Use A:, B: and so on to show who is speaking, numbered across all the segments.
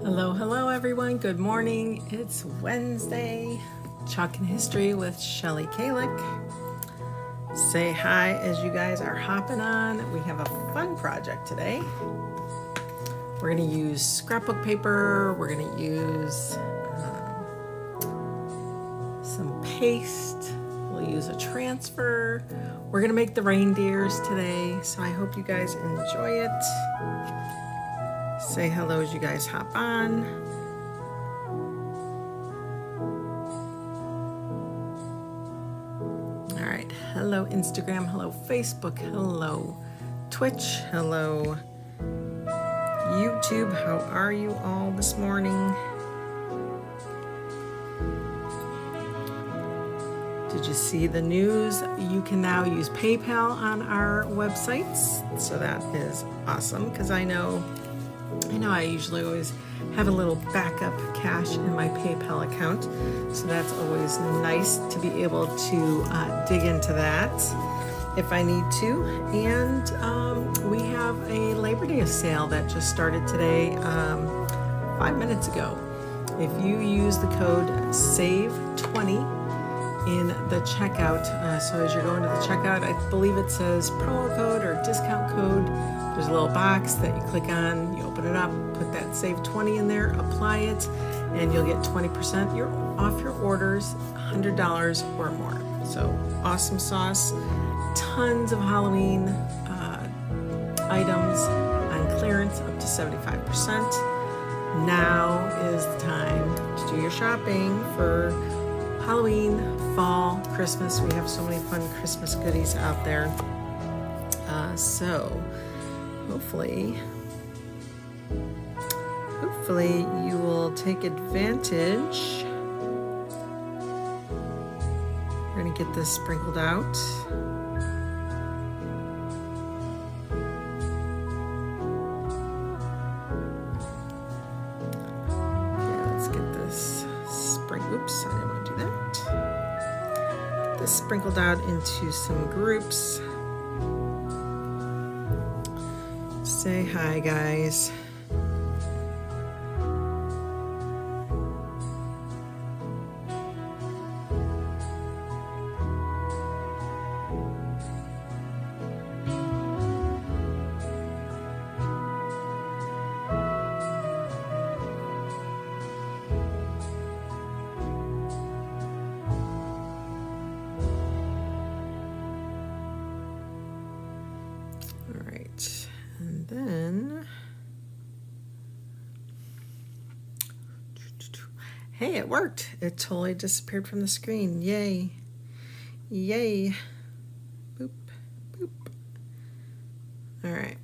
A: Hello, hello everyone. Good morning. It's Wednesday. Chalkin History with Shelly Kallach. Say hi as you guys are hopping on. We have a fun project today. We're going to use scrapbook paper. We're going to use some paste. We'll use a transfer. We're going to make the reindeers today. So I hope you guys enjoy it. Say hello as you guys hop on. All right. Hello, Instagram. Hello, Facebook. Hello, Twitch. Hello, YouTube. How are you all this morning? Did you see the news? You can now use PayPal on our websites. So that is awesome because I know I usually always have a little backup cash in my PayPal account, so that's always nice to be able to dig into that if I need to. And we have a Labor Day sale that just started today, 5 minutes ago. If you use the code SAVE20 in the checkout, so as you're going to the checkout, I believe it says promo code or discount code. There's a little box that you click on, you open it up, put that Save 20 in there, apply it, and you'll get 20% off your orders, $100 or more. So awesome sauce, tons of Halloween items on clearance, up to 75%. Now is the time to do your shopping for Halloween, fall, Christmas. We have so many fun Christmas goodies out there. So hopefully you will take advantage. We're going to get this sprinkled out. Okay, let's get this oops, I didn't want to do that. Get this sprinkled out into some groups. Say hi, guys. All right, and then, hey, it worked. It totally disappeared from the screen. Yay. Yay. Boop, boop. All right.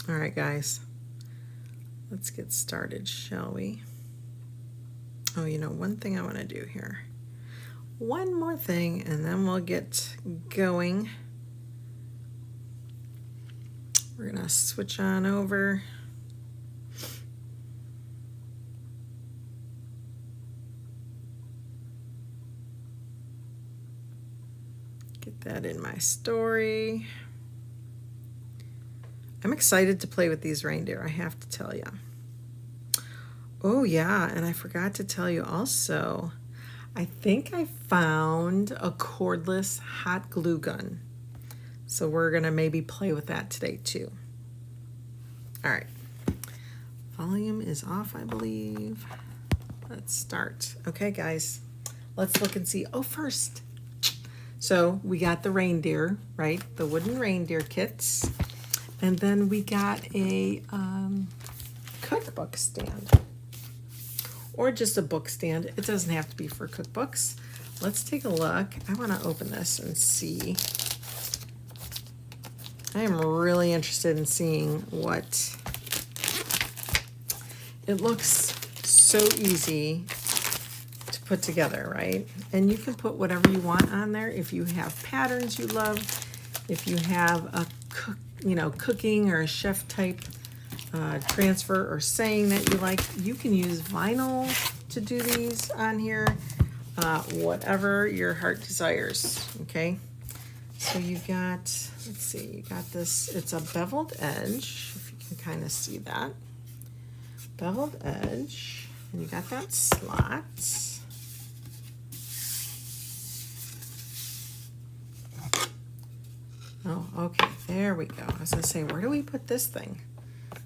A: All right, guys. Let's get started, shall we? Oh, one thing I want to do here. One more thing, and then we'll get going. We're going to switch on over. Get that in my story. I'm excited to play with these reindeer, I have to tell you. Oh yeah, and I forgot to tell you also, I think I found a cordless hot glue gun. So we're gonna maybe play with that today too. All right, volume is off, I believe. Let's start. Okay guys, let's look and see. Oh, first, so we got the reindeer, right? The wooden reindeer kits. And then we got a cookbook stand, or just a book stand. It doesn't have to be for cookbooks. Let's take a look. I want to open this and see. I am really interested in seeing what it looks. So easy to put together, right? And you can put whatever you want on there. If you have patterns you love, if you have a cooking or a chef type transfer or saying that you like, you can use vinyl to do these on here. whatever your heart desires, okay? So you got, let's see, you got this, it's a beveled edge, if you can kind of see that. Beveled edge, and you got that slot. Oh, okay, there we go. I was gonna say, where do we put this thing?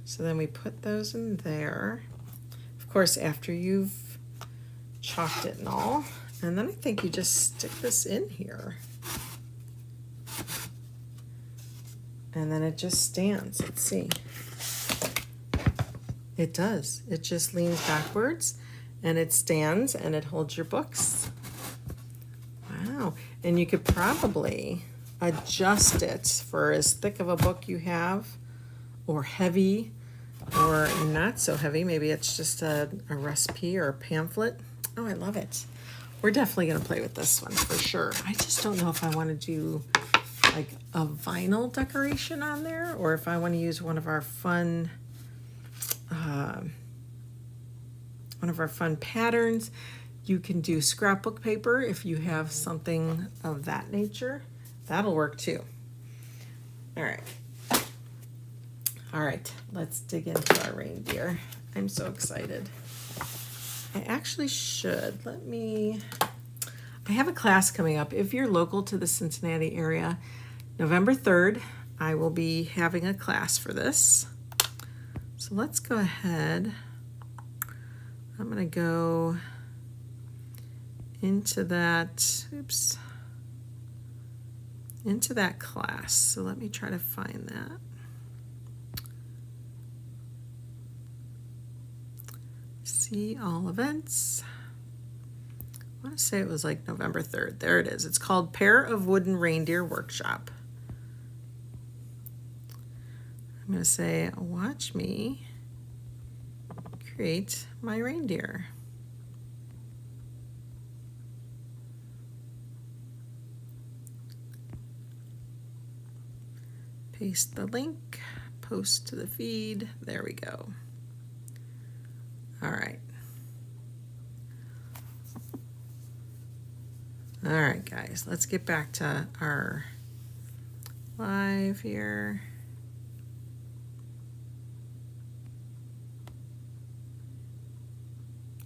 A: So then we put those in there. Of course, after you've chalked it and all. And then I think you just stick this in here. And then it just stands. Let's see. It does. It just leans backwards and it stands and it holds your books. Wow. And you could probably adjust it for as thick of a book you have, or heavy, or not so heavy. Maybe it's just a recipe or a pamphlet. Oh, I love it. We're definitely going to play with this one for sure. I just don't know if I want to do like a vinyl decoration on there, or if I want to use one of our fun patterns. You can do scrapbook paper if you have something of that nature. That'll work too. All right. All right, let's dig into our reindeer. I'm so excited. I actually should. I have a class coming up. If you're local to the Cincinnati area, November 3rd, I will be having a class for this. So let's go ahead. I'm gonna go into that, into that class. So let me try to find that. See all events. I want to say it was like November 3rd. There it is. It's called Pair of Wooden Reindeer Workshop. I'm going to say, watch me create my reindeer. Paste the link, post to the feed. There we go. All right. All right, guys, let's get back to our live here.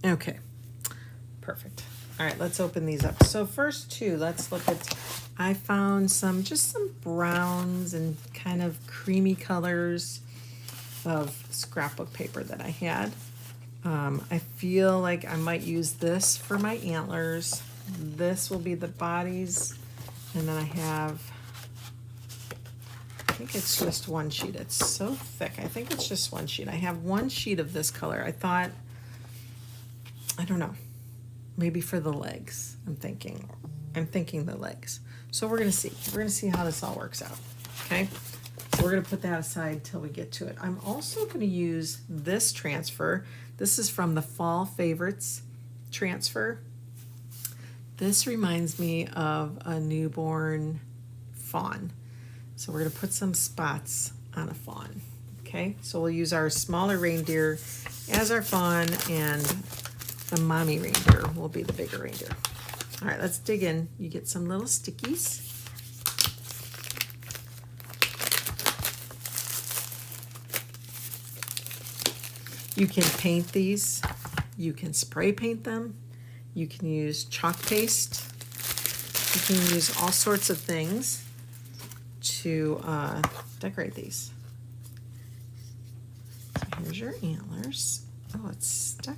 A: Okay, perfect. All right, let's open these up. So first two, let's look at, I found just some browns and kind of creamy colors of scrapbook paper that I had. I feel like I might use this for my antlers. This will be the bodies. And then I think it's just one sheet. It's so thick. I think it's just one sheet. I have one sheet of this color. I thought, I don't know, maybe for the legs. I'm thinking the legs. So we're going to see. We're going to see how this all works out. Okay. So we're going to put that aside till we get to it. I'm also going to use this transfer. This is from the Fall Favorites transfer. This reminds me of a newborn fawn. So we're going to put some spots on a fawn. Okay, so we'll use our smaller reindeer as our fawn, and the mommy reindeer will be the bigger reindeer. All right, let's dig in. You get some little stickies. You can paint these. You can spray paint them. You can use chalk paste. You can use all sorts of things to decorate these. So here's your antlers. Oh, it's stuck.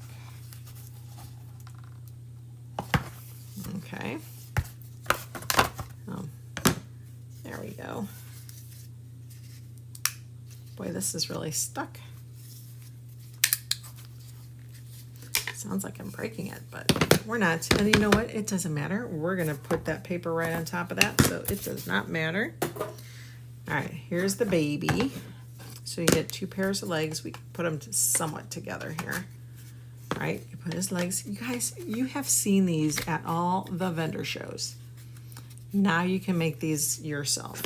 A: Okay. Oh, there we go. Boy, this is really stuck. Sounds like I'm breaking it, but we're not. And you know what? It doesn't matter. We're going to put that paper right on top of that, so it does not matter. All right, here's the baby. So you get two pairs of legs. We put them somewhat together here. All right, you put his legs. You guys, you have seen these at all the vendor shows. Now you can make these yourself.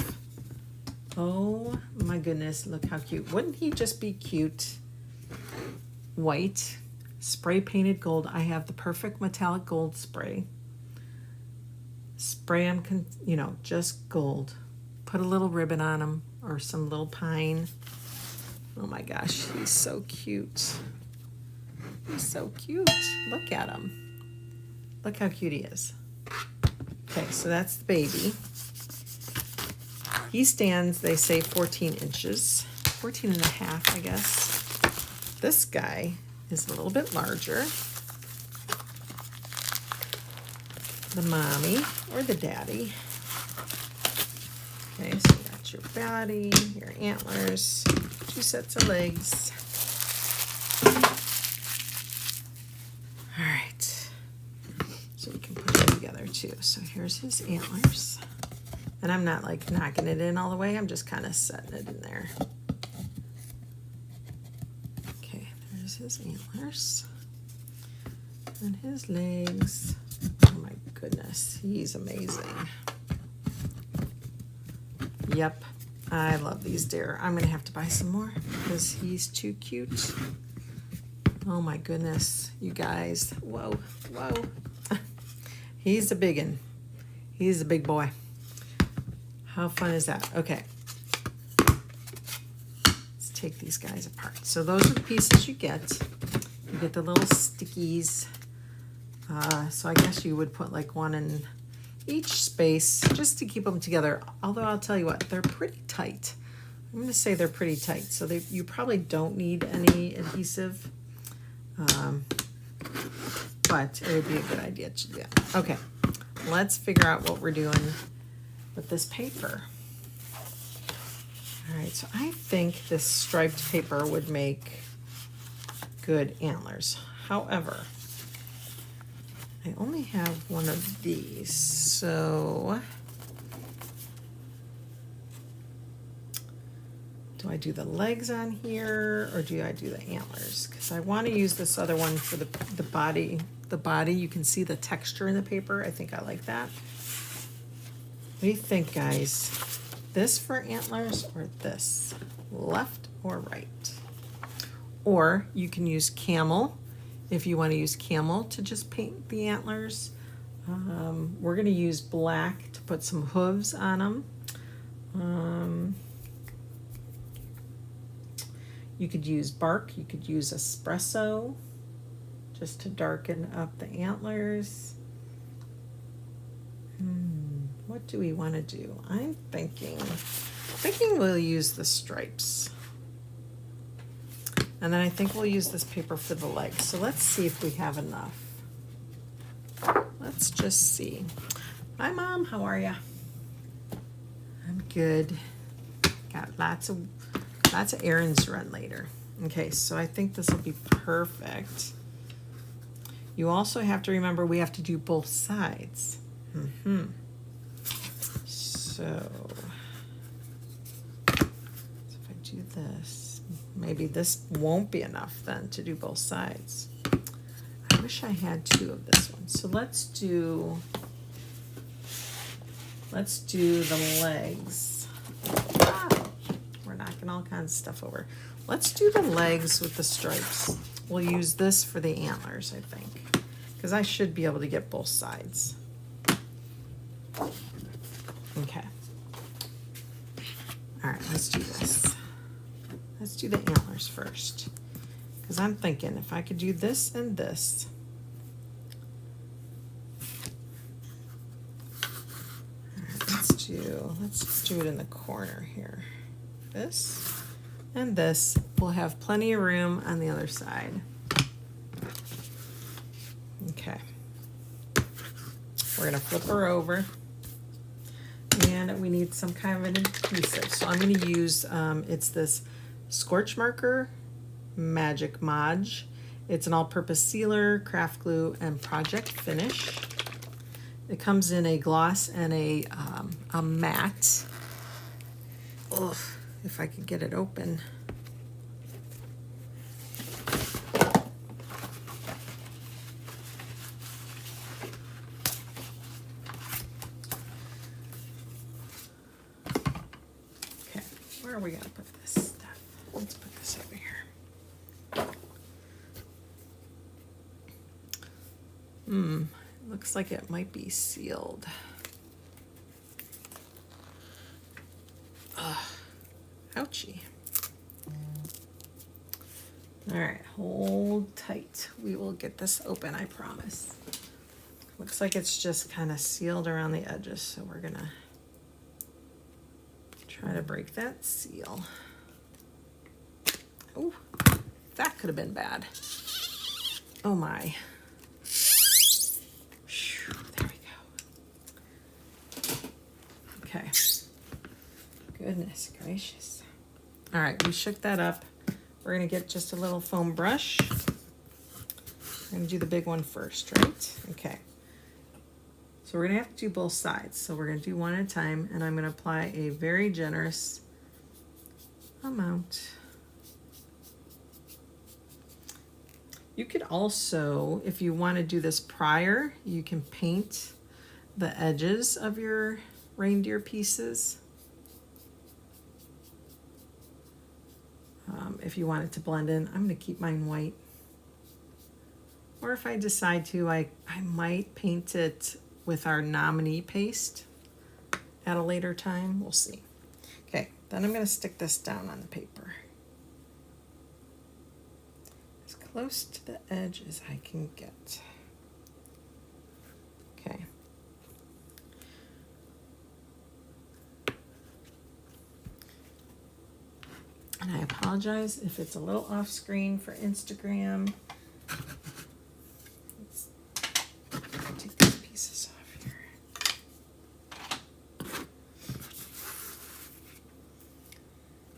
A: Oh my goodness, look how cute. Wouldn't he just be cute? White. Spray painted gold. I have the perfect metallic gold spray. Spray them, you know, just gold. Put a little ribbon on them or some little pine. Oh my gosh, he's so cute. He's so cute. Look at him. Look how cute he is. Okay, so that's the baby. He stands, they say, 14 inches. 14 and a half, I guess. This guy is a little bit larger. The mommy or the daddy. Okay, so you got your body, your antlers, 2 sets of legs. All right, so we can put it together too. So here's his antlers. And I'm not like knocking it in all the way, I'm just kind of setting it in there. Okay, there's his antlers. And his legs. Oh my goodness, he's amazing. Yep, I love these deer. I'm gonna have to buy some more because he's too cute. Oh my goodness, you guys. Whoa, whoa. He's a big one. He's a big boy. How fun is that? Okay. Let's take these guys apart. So those are the pieces you get. You get the little stickies. So I guess you would put like one in each space just to keep them together. Although I'll tell you what, they're pretty tight. I'm going to say they're pretty tight. So you probably don't need any adhesive. But it would be a good idea to do that. Okay, let's figure out what we're doing with this paper. All right, so I think this striped paper would make good antlers. However, I only have one of these, so do I do the legs on here or do I do the antlers? Because I want to use this other one for the body. The body, you can see the texture in the paper. I think I like that. What do you think, guys? This for antlers or this? Left or right? Or you can use camel if you want to use camel to just paint the antlers. We're going to use black to put some hooves on them. You could use bark, you could use espresso just to darken up the antlers. What do we want to do? I'm thinking we'll use the stripes. And then I think we'll use this paper for the legs. So let's see if we have enough. Let's just see. Hi, Mom. How are ya? I'm good. Got lots of errands to run later. Okay, so I think this will be perfect. You also have to remember we have to do both sides. So if I do this, maybe this won't be enough then to do both sides. I wish I had 2 of this one. So let's do the legs. We're knocking all kinds of stuff over. Let's do the legs with the stripes. We'll use this for the antlers, I think, because I should be able to get both sides. Okay. All right, let's do this. Let's do the antlers first, because I'm thinking if I could do this and this. All right, let's do it in the corner here. This and this. We'll have plenty of room on the other side. Okay. We're gonna flip her over. And we need some kind of an adhesive. So I'm going to use, it's this Scorch Marker Magic Mod. It's an all-purpose sealer, craft glue, and project finish. It comes in a gloss and a matte. Ugh, if I could get it open. Where are we gonna put this stuff? Let's put this over here. Looks like it might be sealed. Ouchie. All right, hold tight. We will get this open, I promise. Looks like it's just kind of sealed around the edges, so we're gonna try to break that seal. Oh, that could have been bad. Oh my. There we go. Okay. Goodness gracious. All right, we shook that up. We're gonna get just a little foam brush. I'm gonna do the big one first, right? Okay. So we're gonna have to do both sides. So we're gonna do one at a time, and I'm gonna apply a very generous amount. You could also, if you want to do this prior, you can paint the edges of your reindeer pieces. If you want it to blend in, I'm going to keep mine white. Or if I decide to, I might paint it with our nominee paste at a later time. We'll see. Okay, then I'm going to stick this down on the paper. As close to the edge as I can get. Okay. And I apologize if it's a little off screen for Instagram. Let's take these pieces off here.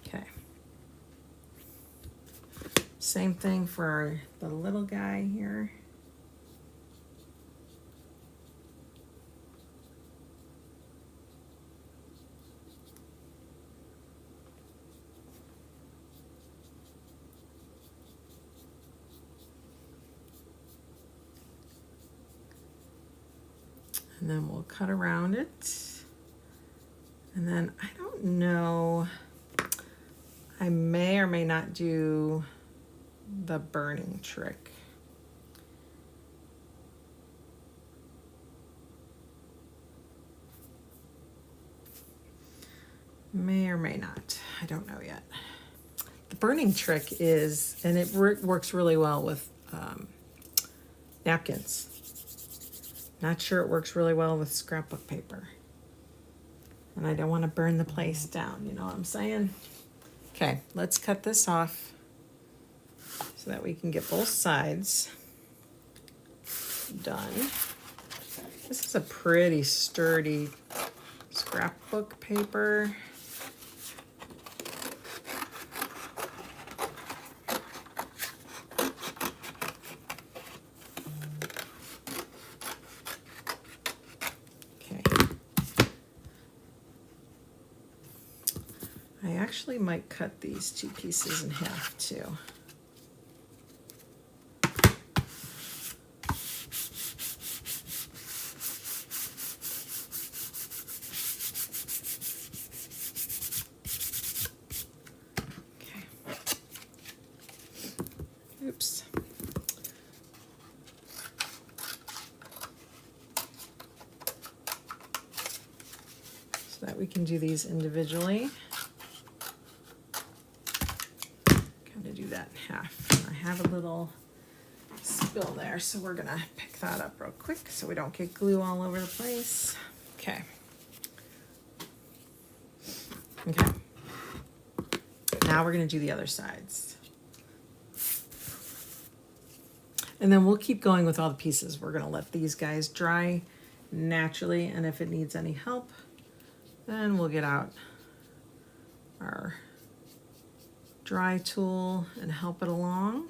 A: Okay. Same thing for the little guy here. And then we'll cut around it. And then I don't know, I may or may not do the burning trick. May or may not, I don't know yet. The burning trick is, and it works really well with napkins. Not sure it works really well with scrapbook paper. And I don't want to burn the place down, you know what I'm saying? Okay, let's cut this off so that we can get both sides done. This is a pretty sturdy scrapbook paper. I actually might cut these two pieces in half too. Okay. Oops. So that we can do these individually. That in half. I have a little spill there, so we're gonna pick that up real quick so we don't get glue all over the place. Okay. Okay. Now we're gonna do the other sides. And then we'll keep going with all the pieces. We're gonna let these guys dry naturally, and if it needs any help, then we'll get out our dry tool and help it along.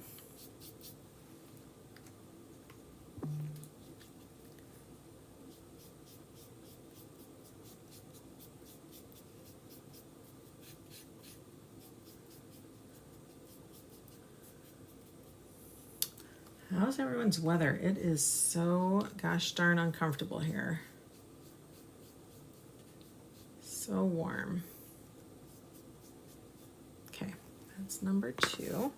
A: How's everyone's weather? It is so gosh darn uncomfortable here. So warm. That's number 2.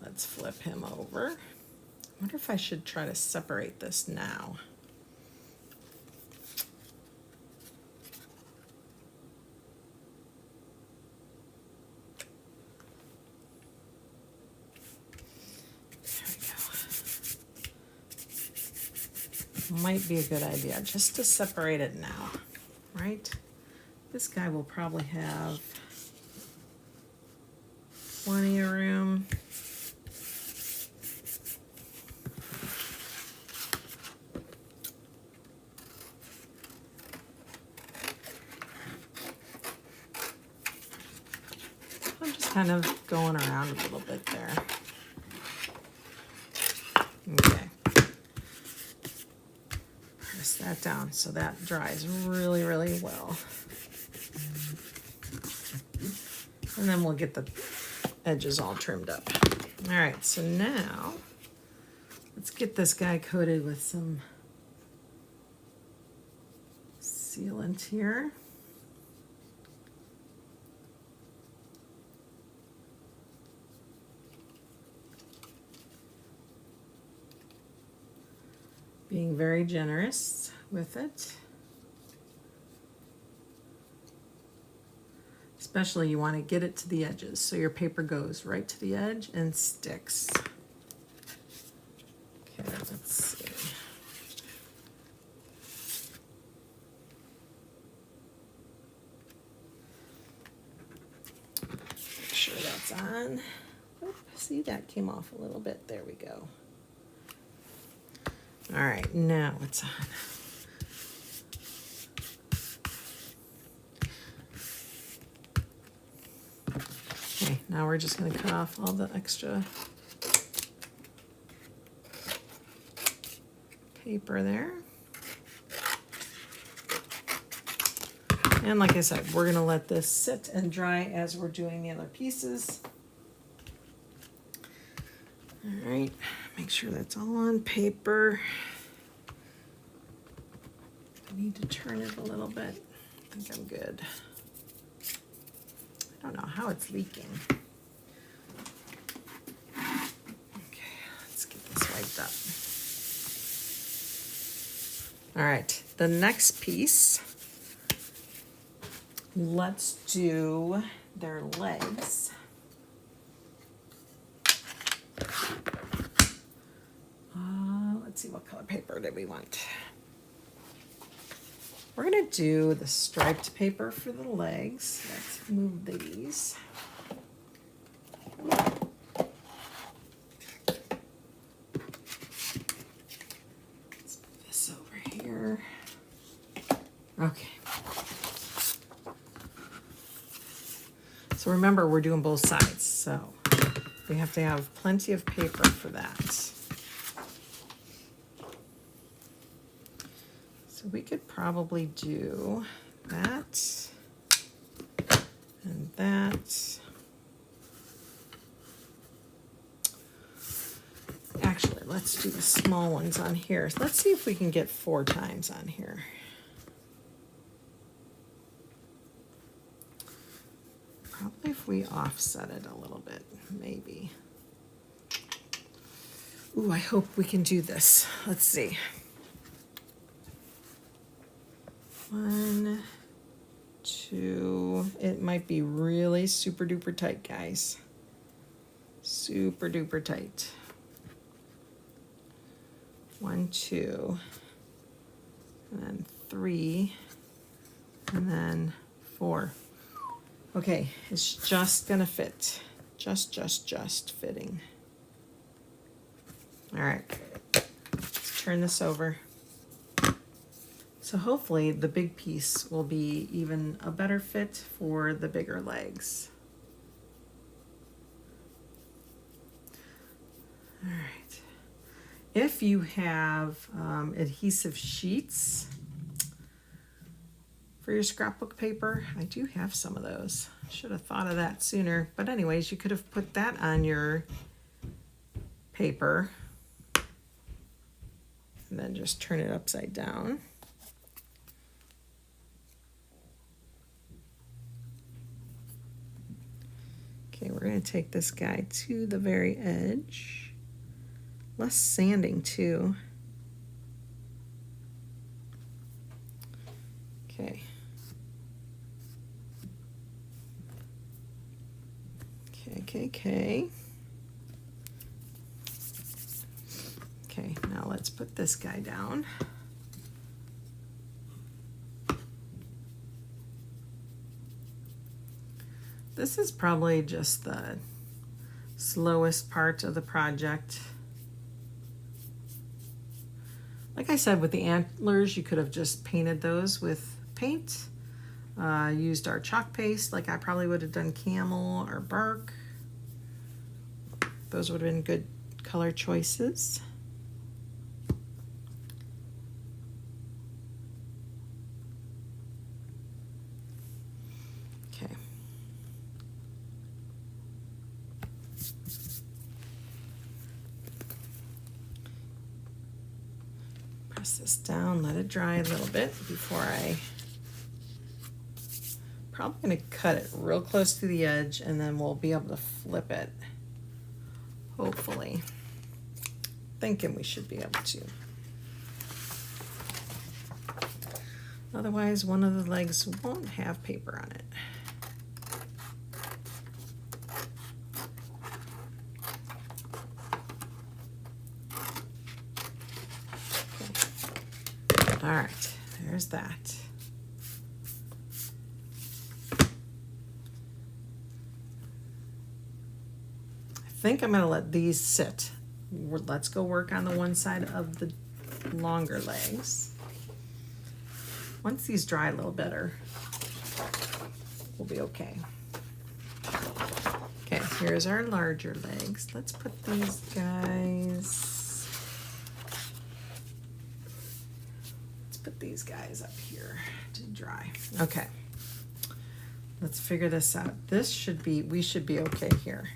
A: Let's flip him over. I wonder if I should try to separate this now. might be a good idea just to separate it now, right? This guy will probably have plenty of room. I'm just kind of going around a little bit there. Okay. Press that down so that dries really, really well. And then we'll get the edges all trimmed up. All right, so now let's get this guy coated with some sealant here. Being very generous with it. Especially you want to get it to the edges so your paper goes right to the edge and sticks. Okay, let's see. Make sure that's on. Oop, see, that came off a little bit. There we go. All right, now it's on. Okay, now we're just going to cut off all the extra paper there. And like I said, we're going to let this sit and dry as we're doing the other pieces. All right, make sure that's all on paper. I need to turn it a little bit. I think I'm good. I don't know how it's leaking. Okay, let's get this wiped up. All right, the next piece, let's do their legs. Let's see, what color paper do we want? We're gonna do the striped paper for the legs. Let's move these. Let's put this over here. Okay. So remember, we're doing both sides, so we have to have plenty of paper for that. So we could probably do that and that. Actually, let's do the small ones on here. Let's see if we can get 4 times on here. Probably if we offset it a little bit, maybe. Ooh, I hope we can do this. Let's see. 1, 2, it might be really super duper tight, guys. Super duper tight. 1, 2, and then 3, and then 4. Okay, it's just gonna fit. Just fitting. All right, let's turn this over. So hopefully the big piece will be even a better fit for the bigger legs. All right. If you have adhesive sheets for your scrapbook paper, I do have some of those. Should have thought of that sooner. But anyways, you could have put that on your paper and then just turn it upside down. Okay, we're going to take this guy to the very edge. Less sanding too. Okay. Okay, now let's put this guy down. This is probably just the slowest part of the project. Like I said, with the antlers, you could have just painted those with paint. Used our chalk paste, like I probably would have done camel or bark. Those would have been good color choices. Okay. Press this down, let it dry a little bit before probably going to cut it real close to the edge, and then we'll be able to flip it. Hopefully. Thinking we should be able to. Otherwise, one of the legs won't have paper on it. Okay. All right, there's that. I think I'm going to let these sit. Let's go work on the one side of the longer legs. Once these dry a little better, we'll be okay. Okay, here's our larger legs. Let's put these guys, up here to dry. Okay, let's figure this out. We should be okay here.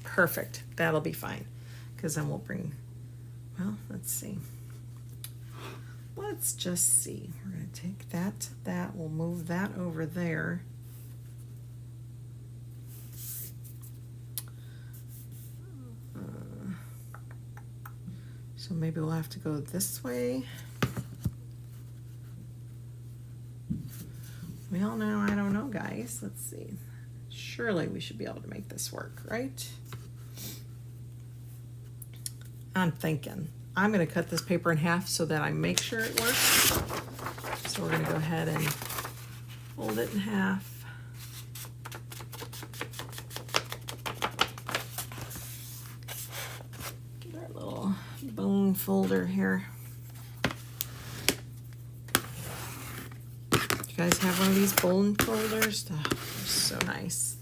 A: Perfect, that'll be fine. Because then we'll bring, well, let's see. Let's just see. We're going to take that. We'll move that over there. So maybe we'll have to go this way. Well, now I don't know, guys. Let's see. Surely we should be able to make this work, right? I'm thinking I'm going to cut this paper in half so that I make sure it works. So we're going to go ahead and fold it in half. Get our little bone folder here. You guys have one of these bone folders? Oh, they're so nice.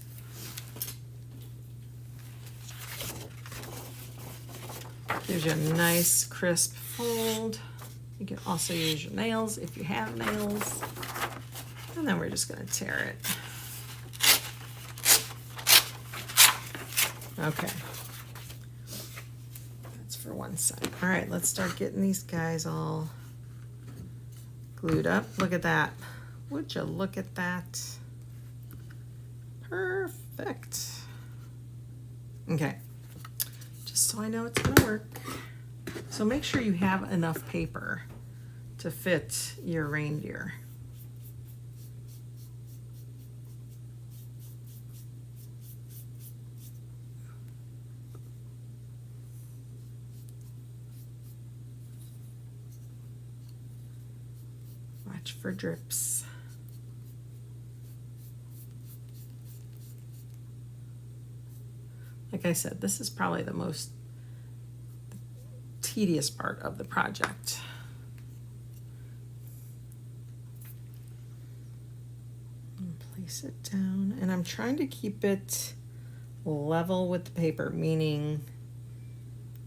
A: Gives you a nice crisp fold. You can also use your nails if you have nails. And then we're just going to tear it. Okay. That's for one side. All right, let's start getting these guys all glued up. Look at that. Would you look at that? Perfect. Okay. Just so I know it's going to work. So make sure you have enough paper to fit your reindeer. Watch for drips. Like I said, this is probably the most tedious part of the project. And place it down, and I'm trying to keep it level with the paper, meaning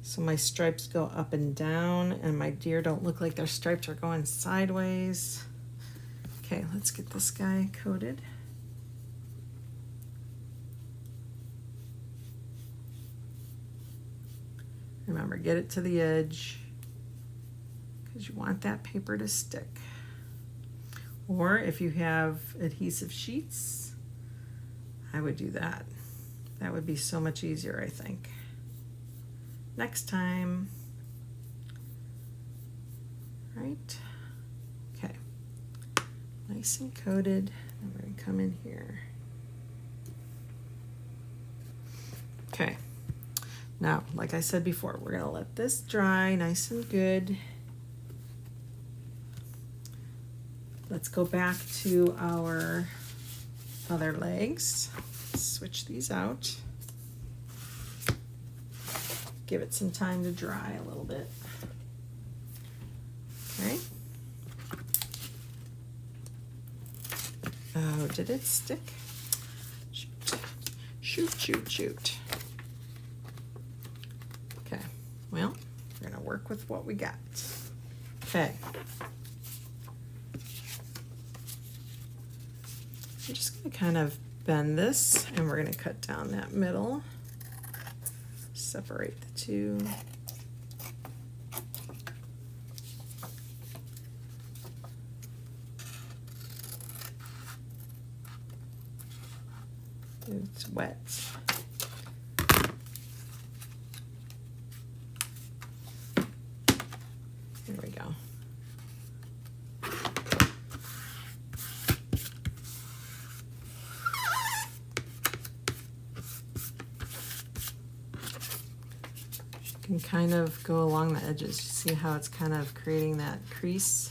A: so my stripes go up and down and my deer don't look like their stripes are going sideways. Okay, let's get this guy coated. Remember, get it to the edge because you want that paper to stick. Or if you have adhesive sheets, I would do that. That would be so much easier, I think. Next time. Right? Okay. Nice and coated. And we're going to come in here. Okay. Now, like I said before, we're going to let this dry nice and good. Let's go back to our other legs. switch these out. Give it some time to dry a little bit. Okay. Oh, did it stick? Shoot. Okay, well, we're gonna work with what we got. Okay. I'm just gonna kind of bend this, and we're gonna cut down that middle. Separate the two. It's wet. There we go. You can kind of go along the edges. You see how it's kind of creating that crease?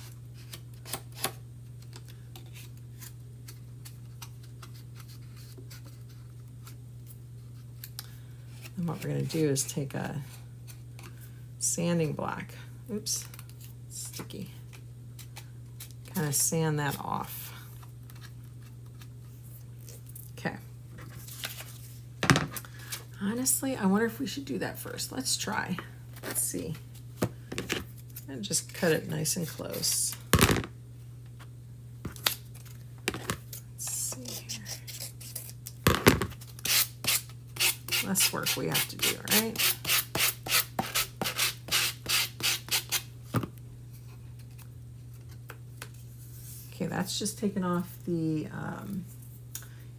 A: And what we're going to do is take a sanding block. Oops, it's sticky. Kind of sand that off. Okay. Honestly, I wonder if we should do that first. Let's try. Let's see. And just cut it nice and close. Let's see here. Less work we have to do, right? Okay, that's just taken off the,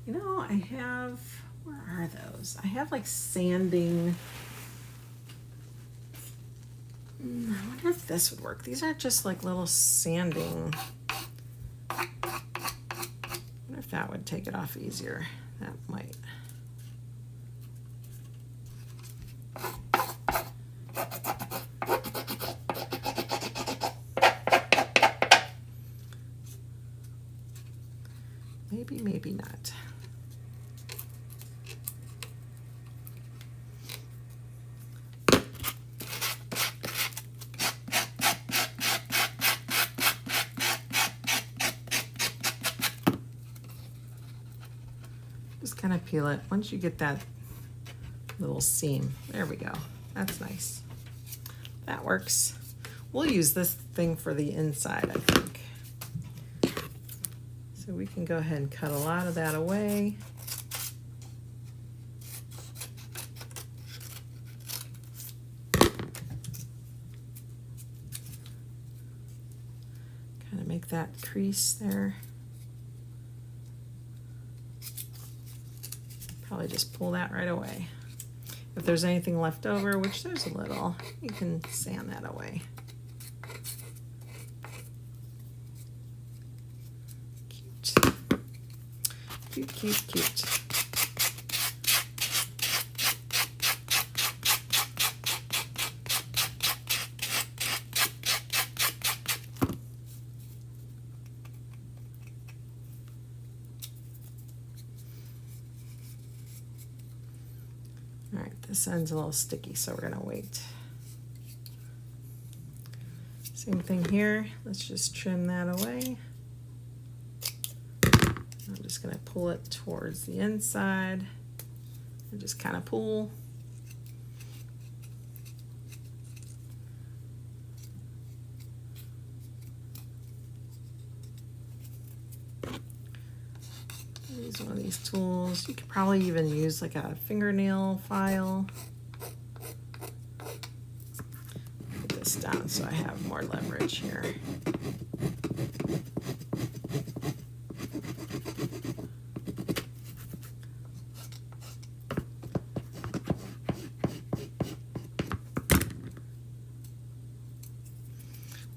A: you know, I have, where are those? I have like sanding. I wonder if this would work. These are just like little sanding. I wonder if that would take it off easier. That might. Maybe, maybe not. Just kind of peel it. Once you get that little seam, there we go. That's nice. That works. We'll use this thing for the inside, I think. So we can go ahead and cut a lot of that away. Kind of make that crease there. Probably just pull that right away. If there's anything left over, which there's a little, you can sand that away. Cute, cute, cute. All right, this end's a little sticky, so we're gonna wait. Same thing here. Let's just trim that away. I'm just going to pull it towards the inside and just kind of pull. Use one of these tools. You could probably even use like a fingernail file. Put this down so I have more leverage here.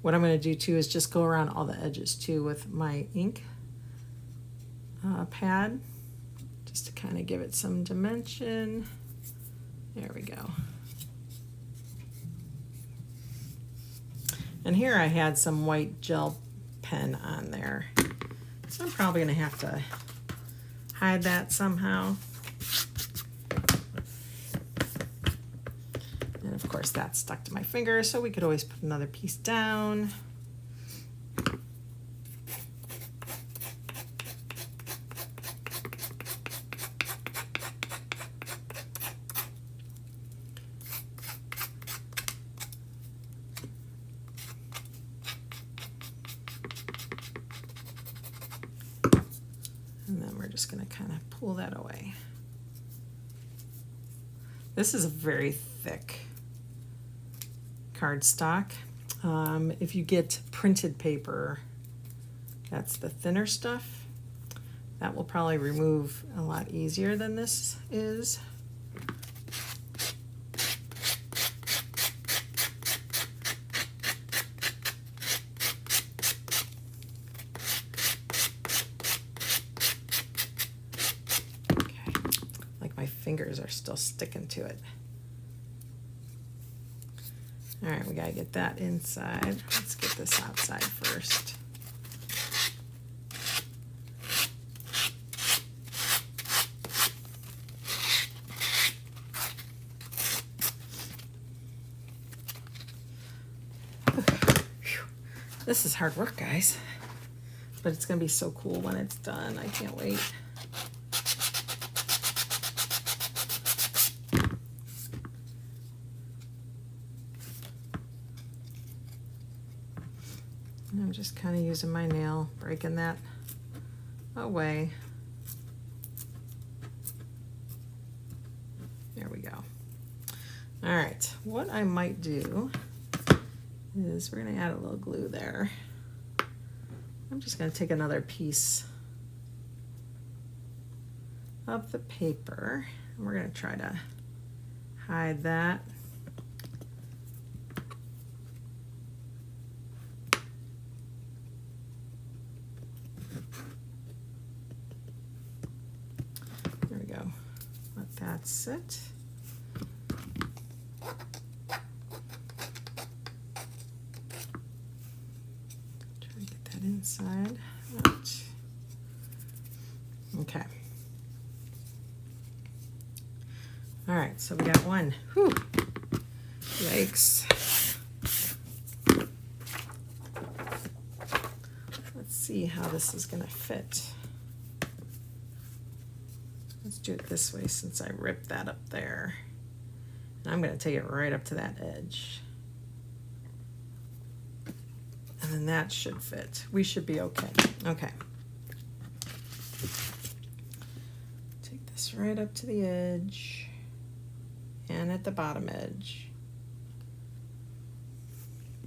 A: What I'm going to do too is just go around all the edges too with my ink pad, just to kind of give it some dimension. There we go. And here I had some white gel pen on there, so I'm probably going to have to hide that somehow. course, that stuck to my finger, so we could always put another piece down. And then we're just going to kind of pull that away. This is a very thick cardstock. If you get printed paper, that's the thinner stuff. That will probably remove a lot easier than this is. Fingers are still sticking to it. All right, we gotta get that inside. Let's get this outside first. This is hard work, guys, but it's gonna be so cool when it's done. I can't wait. I'm just kind of using my nail, breaking that away. There we go. All right, what I might do is we're going to add a little glue there. I'm just going to take another piece of the paper, and we're going to try to hide that. That's it. Try to get that inside. Right. Okay. All right, so we got one. Whew. Yikes. Let's see how this is going to fit. Let's do it this way since I ripped that up there. And I'm going to take it right up to that edge. And then that should fit. We should be okay. Okay. Take this right up to the edge and at the bottom edge.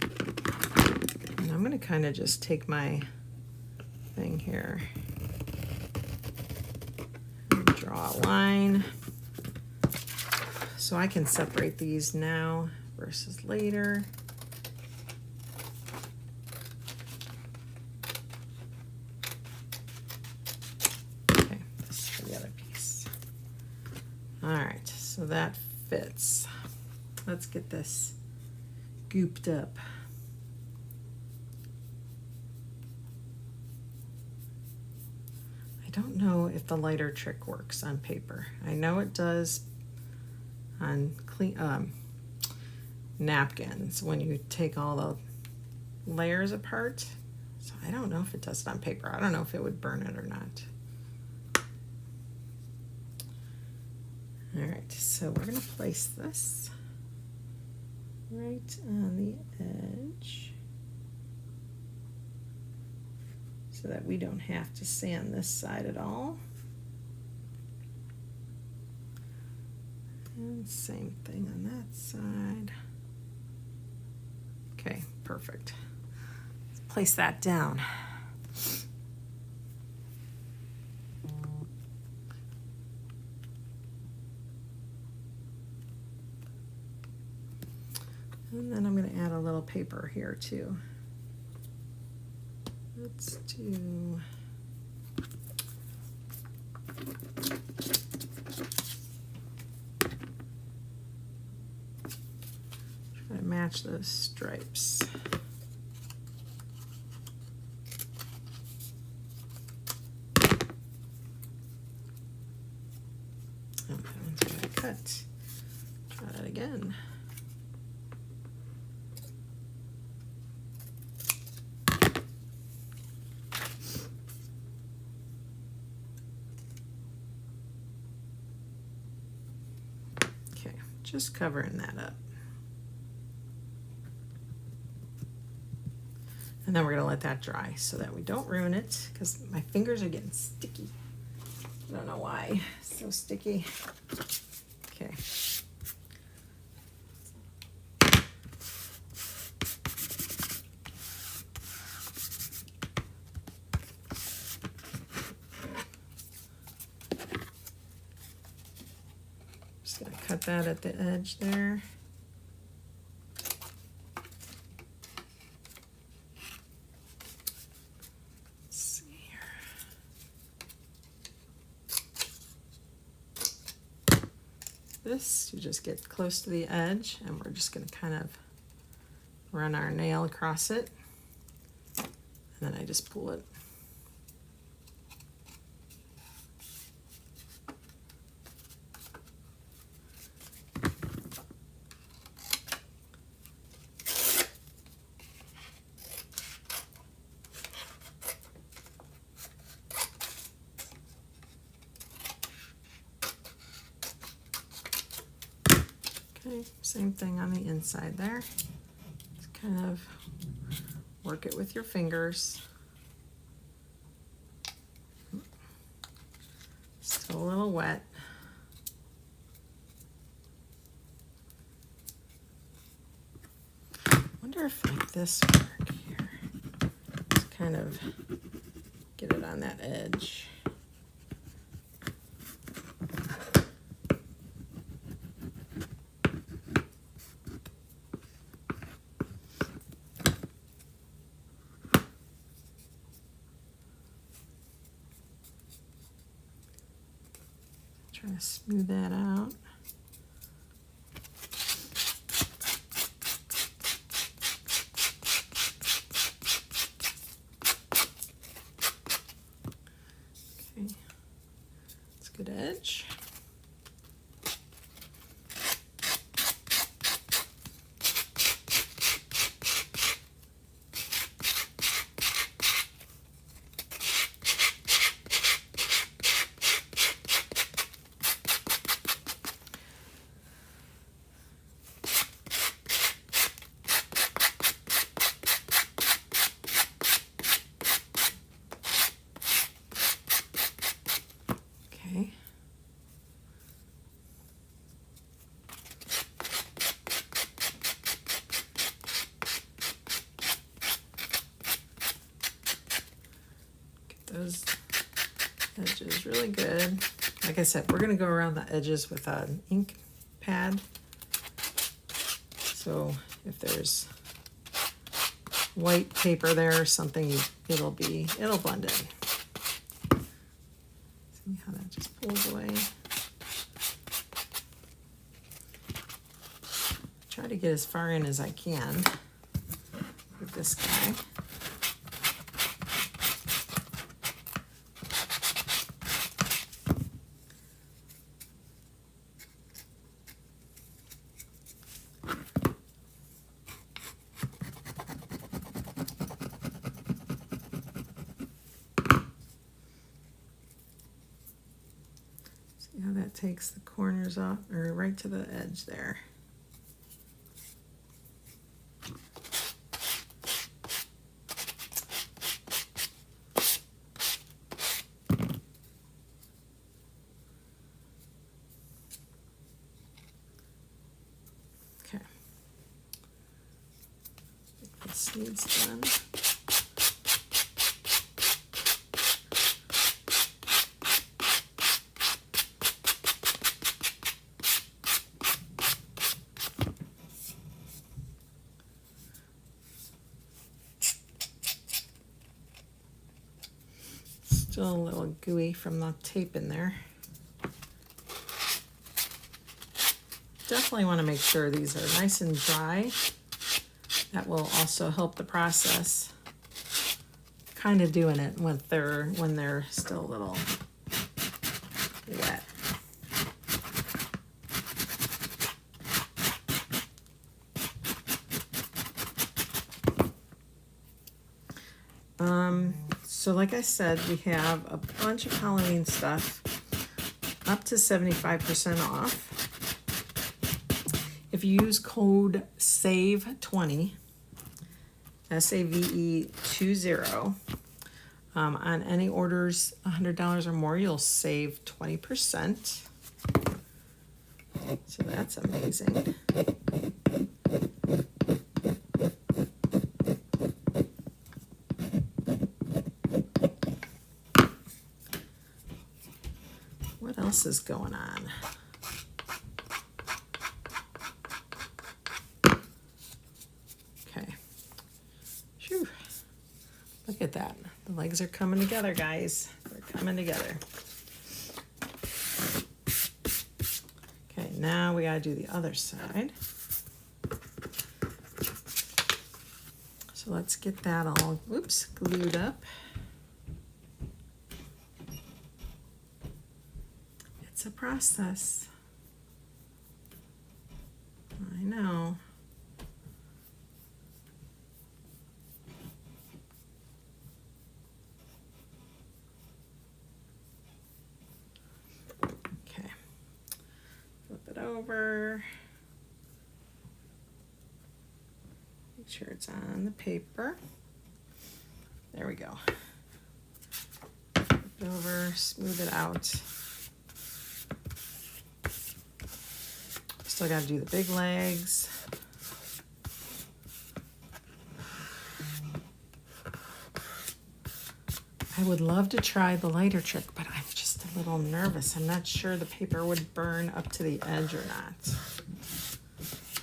A: And I'm going to kind of just take my thing here. Draw a line so I can separate these now versus later. Okay, this is for the other piece. All right, so that fits. Let's get this gooped up. I don't know if the lighter trick works on paper. I know it does on napkins when you take all the layers apart. So I don't know if it does it on paper. I don't know if it would burn it or not. All right, so we're going to place this right on the edge, so that we don't have to sand this side at all. And same thing on that side. Okay, perfect. Let's place that down. And then I'm going to add a little paper here too. Let's do try to match those stripes. Oh, that one's got to cut. Try that again. Just covering that up. And then we're gonna let that dry so that we don't ruin it, because my fingers are getting sticky. I don't know why it's so sticky. Okay. Just gonna cut that at the edge there. This, you just get close to the edge, and we're just going to kind of run our nail across it, and then I just pull it. Okay, same thing on the inside there. Just kind of work it with your fingers. Still a little wet. I wonder if like this work here. Just kind of get it on that edge. Trying to smooth that out. Okay, that's a good edge. Okay. Get those edges really good. Like I said, we're going to go around the edges with an ink pad. So if there's white paper there or something, it'll blend in. See how that just pulls away. Try to get as far in as I can with this guy. See how that takes the corners off, or right to the edge there. Okay. This needs done. Still a little gooey from the tape in there. Definitely want to make sure these are nice and dry. That will also help the process. Kind of doing it when they're still a little wet. So like I said, we have a bunch of Halloween stuff up to 75% off. if you use code SAVE20, SAVE20, on any orders $100 or more, you'll save 20%. So that's amazing. What else is going on? Okay. Phew. Look at that. The legs are coming together, guys. They're coming together. Okay, now we gotta do the other side. So let's get that all, oops, glued up. It's a process. I know. Okay. Flip it over. Make sure it's on the paper. There we go. Flip it over, smooth it out. Still got to do the big legs. I would love to try the lighter trick, but I'm just a little nervous. I'm not sure the paper would burn up to the edge or not.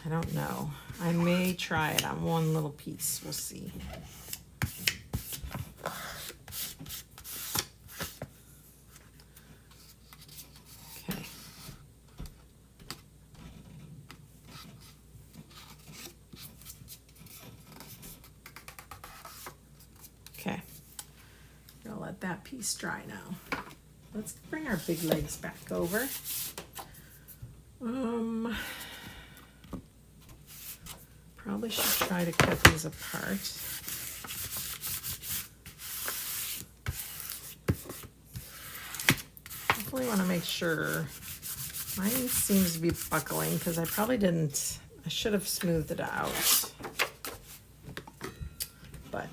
A: I don't know. I may try it on one little piece. We'll see. Okay, gonna let that piece dry now. Let's bring our big legs back over. Probably should try to cut these apart. Definitely want to make sure. Mine seems to be buckling because I probably didn't. I should have smoothed it out. But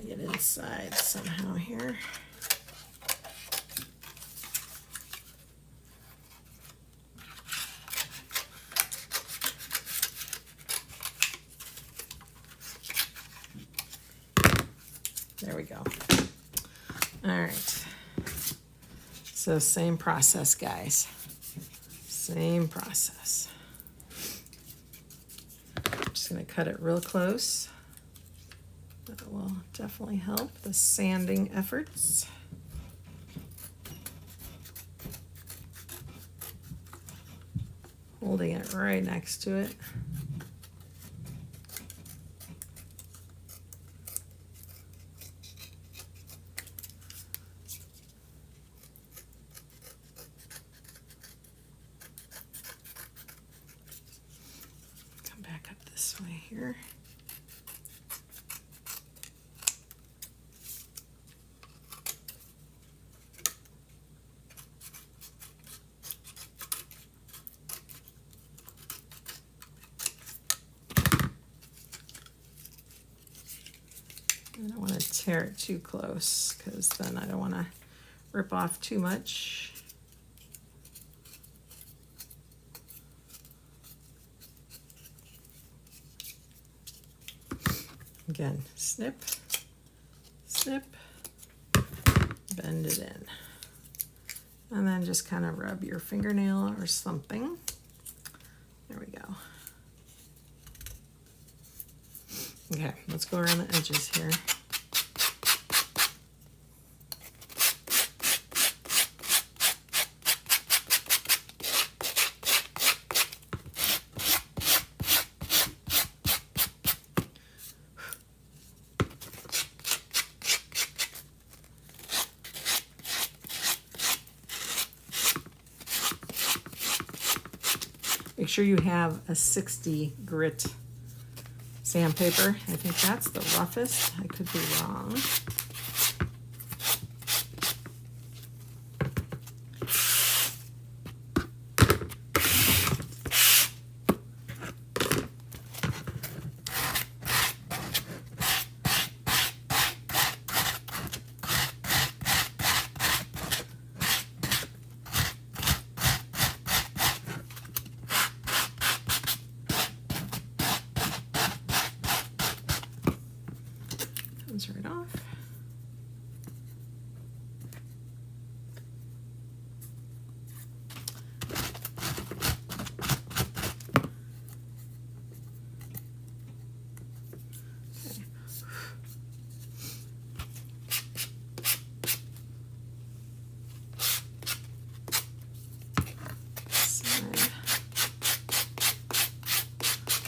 A: get inside somehow here. There we go. All right. So same process, guys. Same process. I'm just going to cut it real close. That will definitely help the sanding efforts. Holding it right next to it. Come back up this way here. I don't want to tear it too close because then I don't want to rip off too much. Again, snip, snip, bend it in. And then just kind of rub your fingernail or something. There we go. Okay, let's go around the edges here. Make sure you have a 60 grit sandpaper. I think that's the roughest. I could be wrong. Comes right off.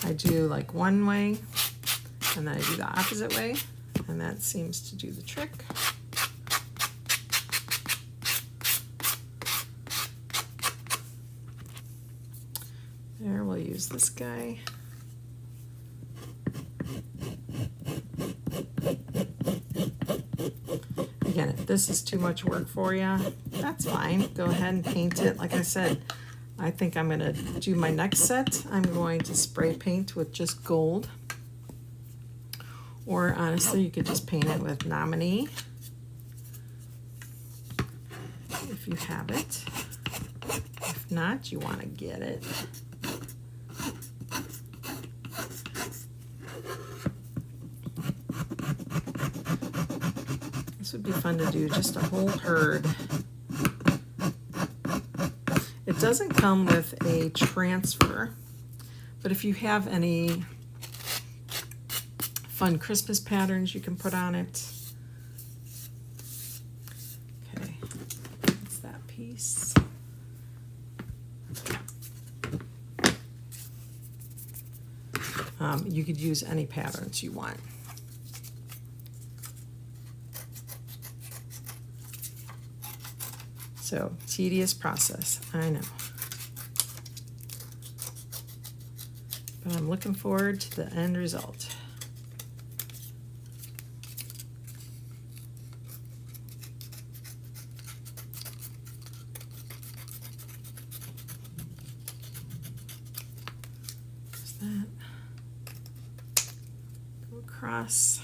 A: I do like one way and then I do the opposite way, and that seems to do the trick. There, we'll use this guy. Again, if this is too much work for you, that's fine. Go ahead and paint it. Like I said, I think I'm going to do my next set. I'm going to spray paint with just gold. Or honestly, you could just paint it with Nominee if you have it. If not, you want to get it. This would be fun to do, just a whole herd. It doesn't come with a transfer, but if you have any fun Christmas patterns you can put on it. Okay, that's that piece. You could use any patterns you want. So, tedious process, I know. But I'm looking forward to the end result. There's that. Go across.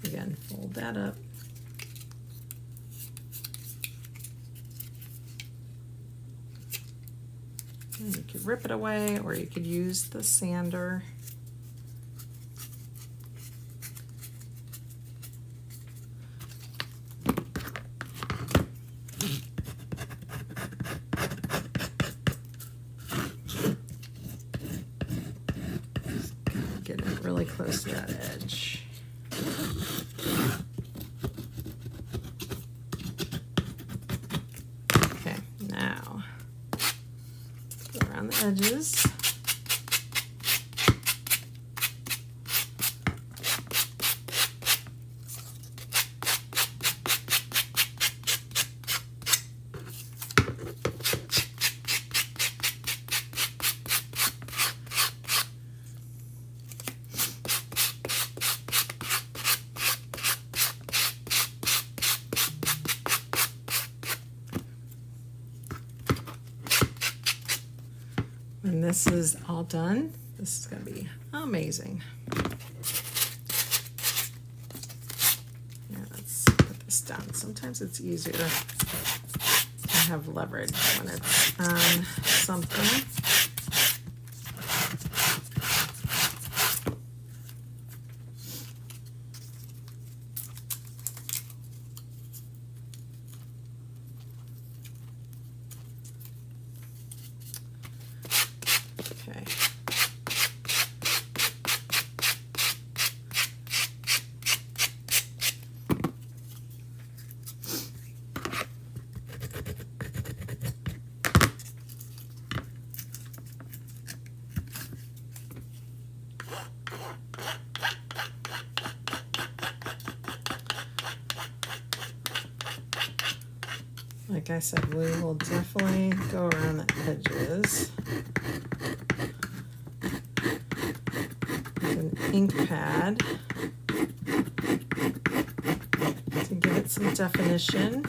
A: Again, fold that up. And you could rip it away, or you could use the sander. Get it really close to that edge. Okay, now go around the edges. When this is all done, this is going to be amazing. Yeah, let's put this down. Sometimes it's easier to have leverage when it's on something. Okay. Like I said, we will definitely go around the edges with an ink pad to give it some definition.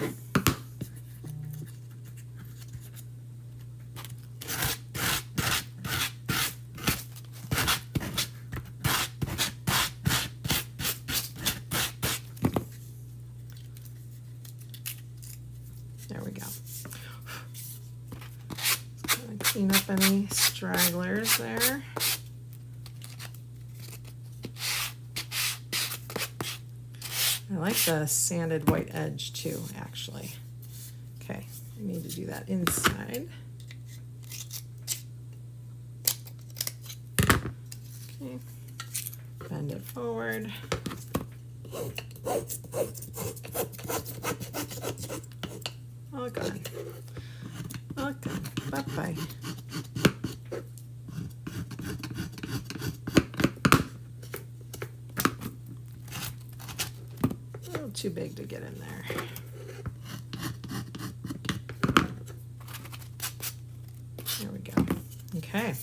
A: There we go. Clean up any stragglers there. I like the sanded white edge too, actually. Okay, I need to do that inside. Okay, bend it forward. All gone. All gone. Bye-bye. A little too big to get in there. There we go. Okay.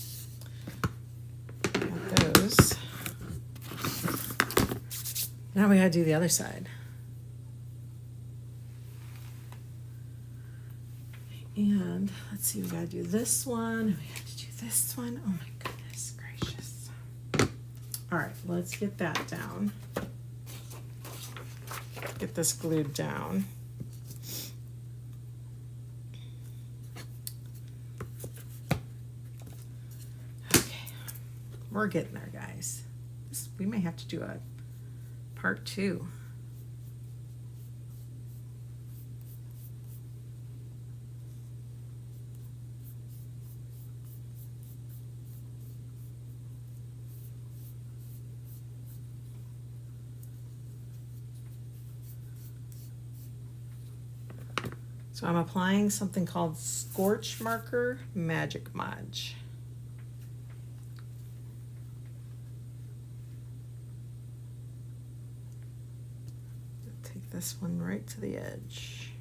A: Got those. Now we gotta do the other side. And let's see, we gotta do this one. We have to do this one. Oh my goodness gracious. All right, let's get that down. Get this glued down. Okay, we're getting there, guys. We may have to do a part 2. So I'm applying something called Scorch Marker Magic Modge. Take this one right to the edge.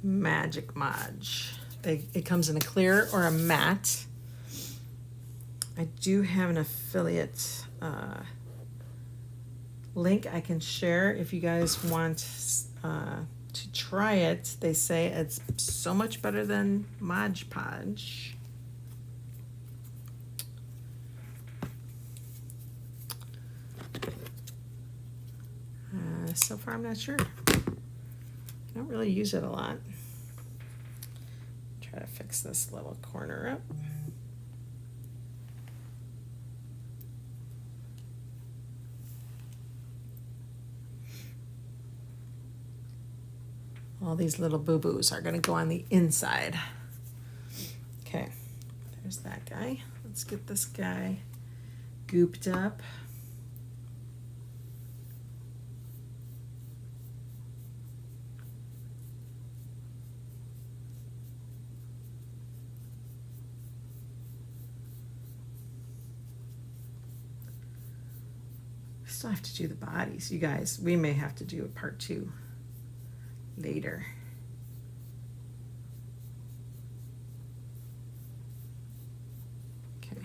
A: Magic Modge. It comes in a clear or a matte. I do have an affiliate link I can share if you guys want to try it. They say it's so much better than Mod Podge. So far I'm not sure. I don't really use it a lot. Try to fix this little corner up. All these little boo-boos are going to go on the inside. Okay, there's that guy. Let's get this guy gooped up. Still have to do the bodies. You guys, we may have to do a part 2 later. Okay.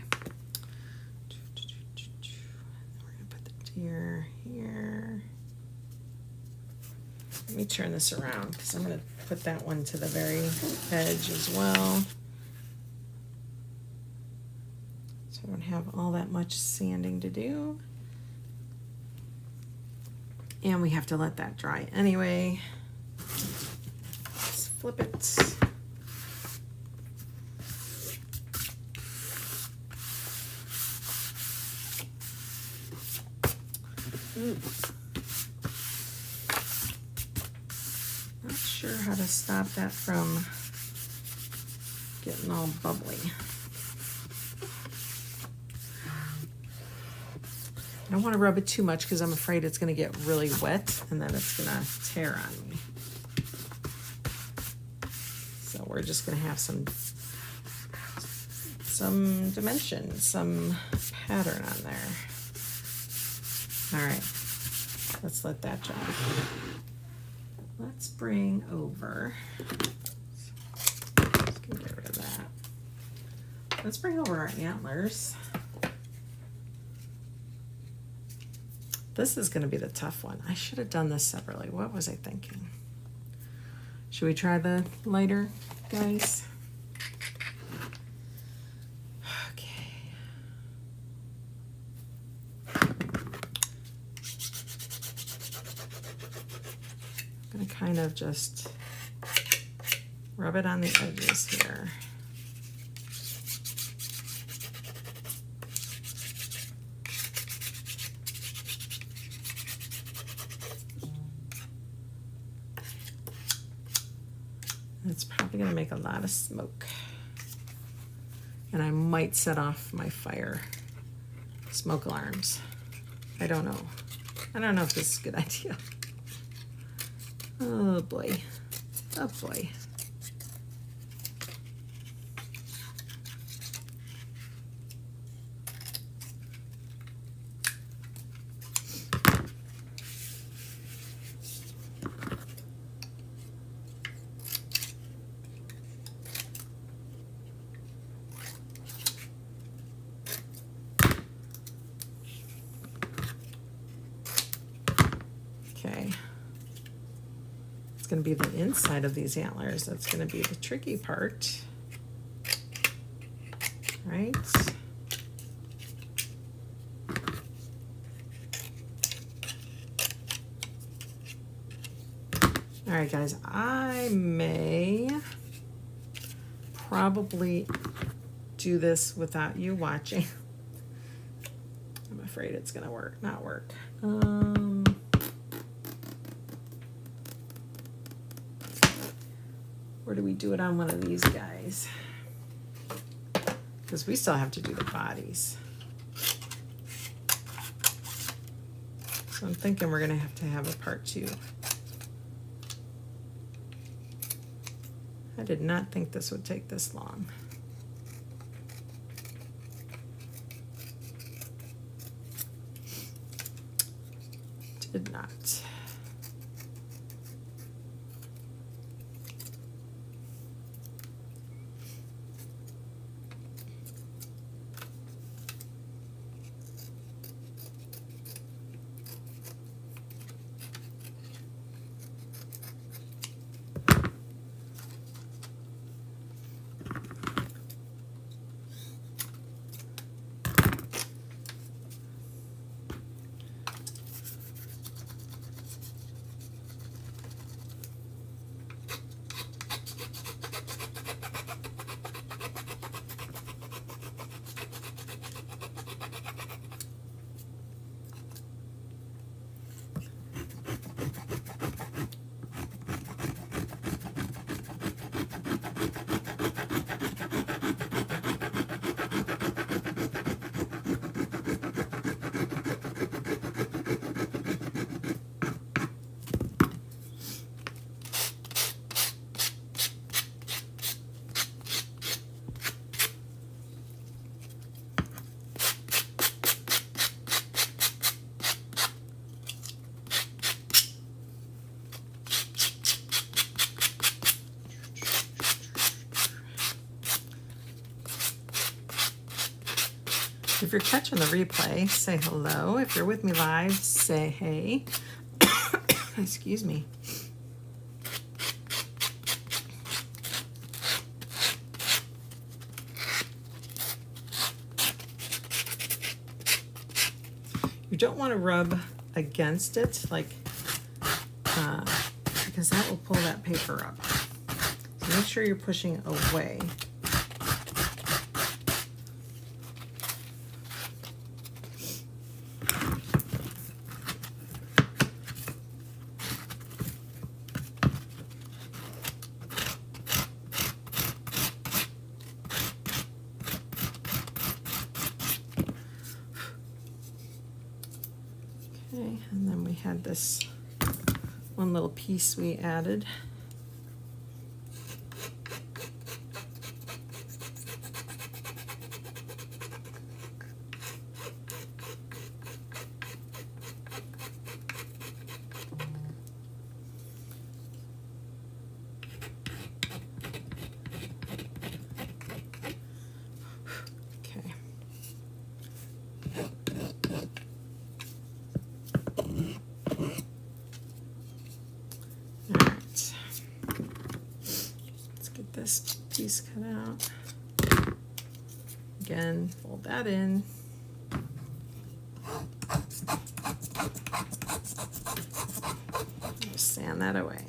A: We're gonna put the deer here. Let me turn this around because I'm gonna put that one to the very edge as well. So I don't have all that much sanding to do. And we have to let that dry anyway. Let's flip it. Not sure how to stop that from getting all bubbly. I don't want to rub it too much because I'm afraid it's going to get really wet and then it's going to tear on me. So we're just going to have some dimension, some pattern on there. All right, let's let that dry. Let let's bring over, let's get rid of that. Let's bring over our antlers. This is going to be the tough one. I should have done this separately. What was I thinking? Should we try the lighter, guys? Okay. I'm going to kind of just rub it on the edges here. It's probably going to make a lot of smoke. And I might set off my fire smoke alarms. I don't know. I don't know if this is a good idea. Oh boy. Oh boy. Okay, it's going to be the inside of these antlers. That's going to be the tricky part, right? All right, guys, I may probably do this without you watching. I'm afraid it's going to not work. Or do we do it on one of these guys? Because we still have to do the bodies. So I'm thinking we're going to have a part 2. I did not think this would take this long. Did not. If you're catching the replay, say hello. If you're with me live, say hey. Excuse me. You don't want to rub against it, like, because that will pull that paper up. So make sure you're pushing away. Okay, and then we had this one little piece we added. this piece cut out. Again, fold that in. Just sand that away.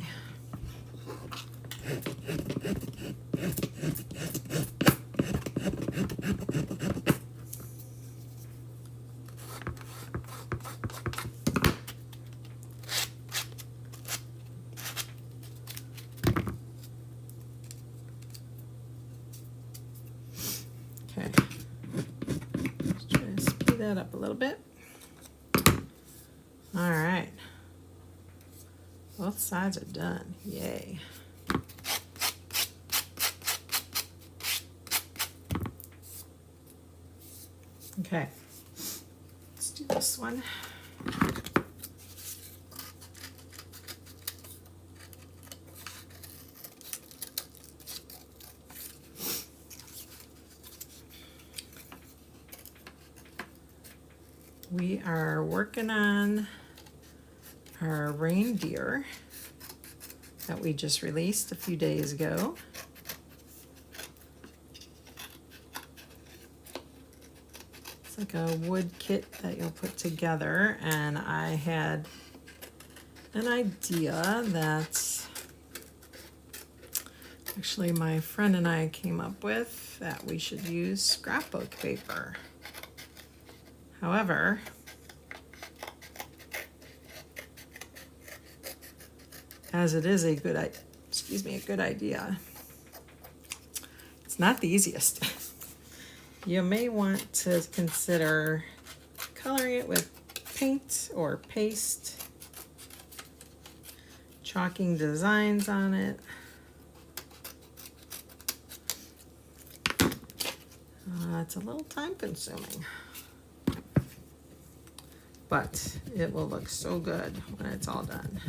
A: Okay, just try to speed that up a little bit. All right, both sides are done. Yay. Okay, let's do this one. We are working on our reindeer that we just released a few days ago. It's like a wood kit that you'll put together, and I had an idea that actually my friend and I came up with, that we should use scrapbook paper. However, as it is a good idea, it's not the easiest. You may want to consider coloring it with paint or paste, chalking designs on it. It's a little time consuming, but it will look so good when it's all done.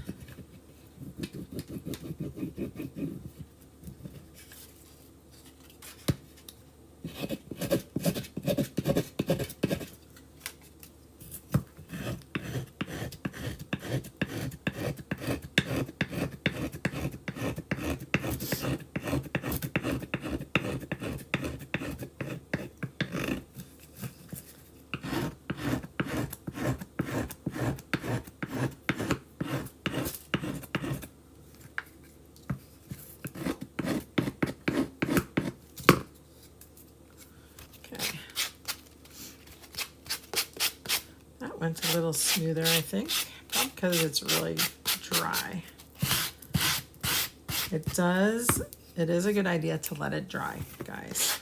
A: Went a little smoother, I think, probably because it's really dry. It is a good idea to let it dry, guys.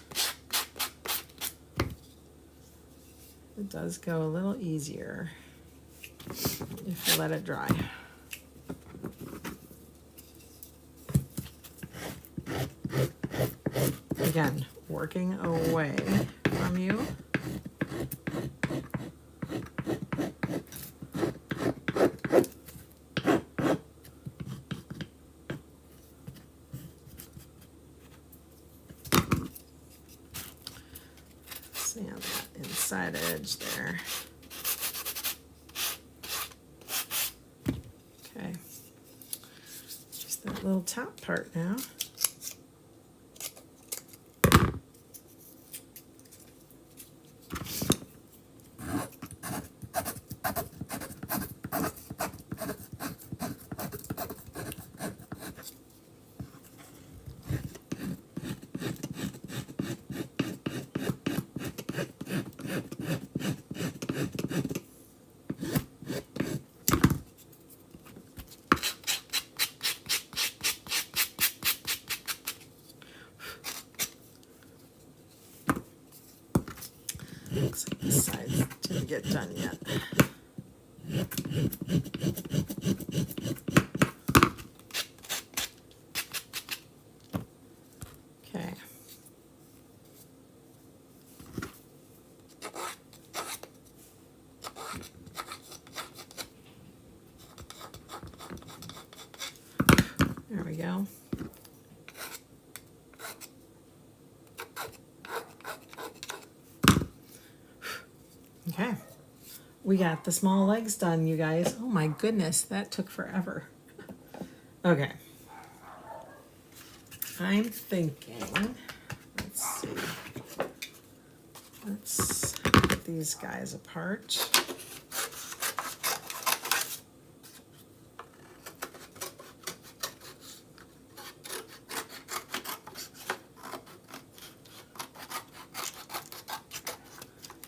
A: It does go a little easier if you let it dry. Again, working away from you. Sand that inside edge there. Okay, just that little top part now. Looks like this side didn't get done yet. Okay. There we go. Okay, we got the small legs done, you guys. Oh my goodness, that took forever. Okay. I'm thinking, let's see, let's get these guys apart.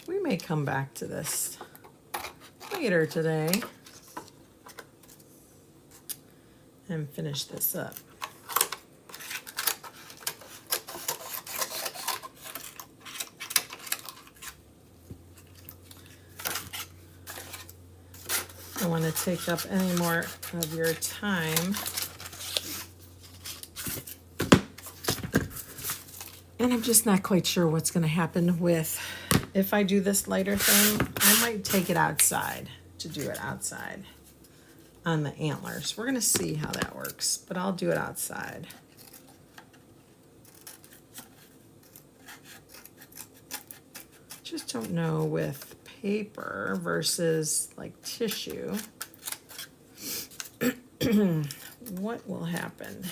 A: We may come back to this later today and finish this up. I don't want to take up any more of your time. And I'm just not quite sure what's going to happen with, if I do this lighter thing, I might take it outside, to do it outside on the antlers. We're going to see how that works, but I'll do it outside. Just don't know with paper versus like tissue what will happen.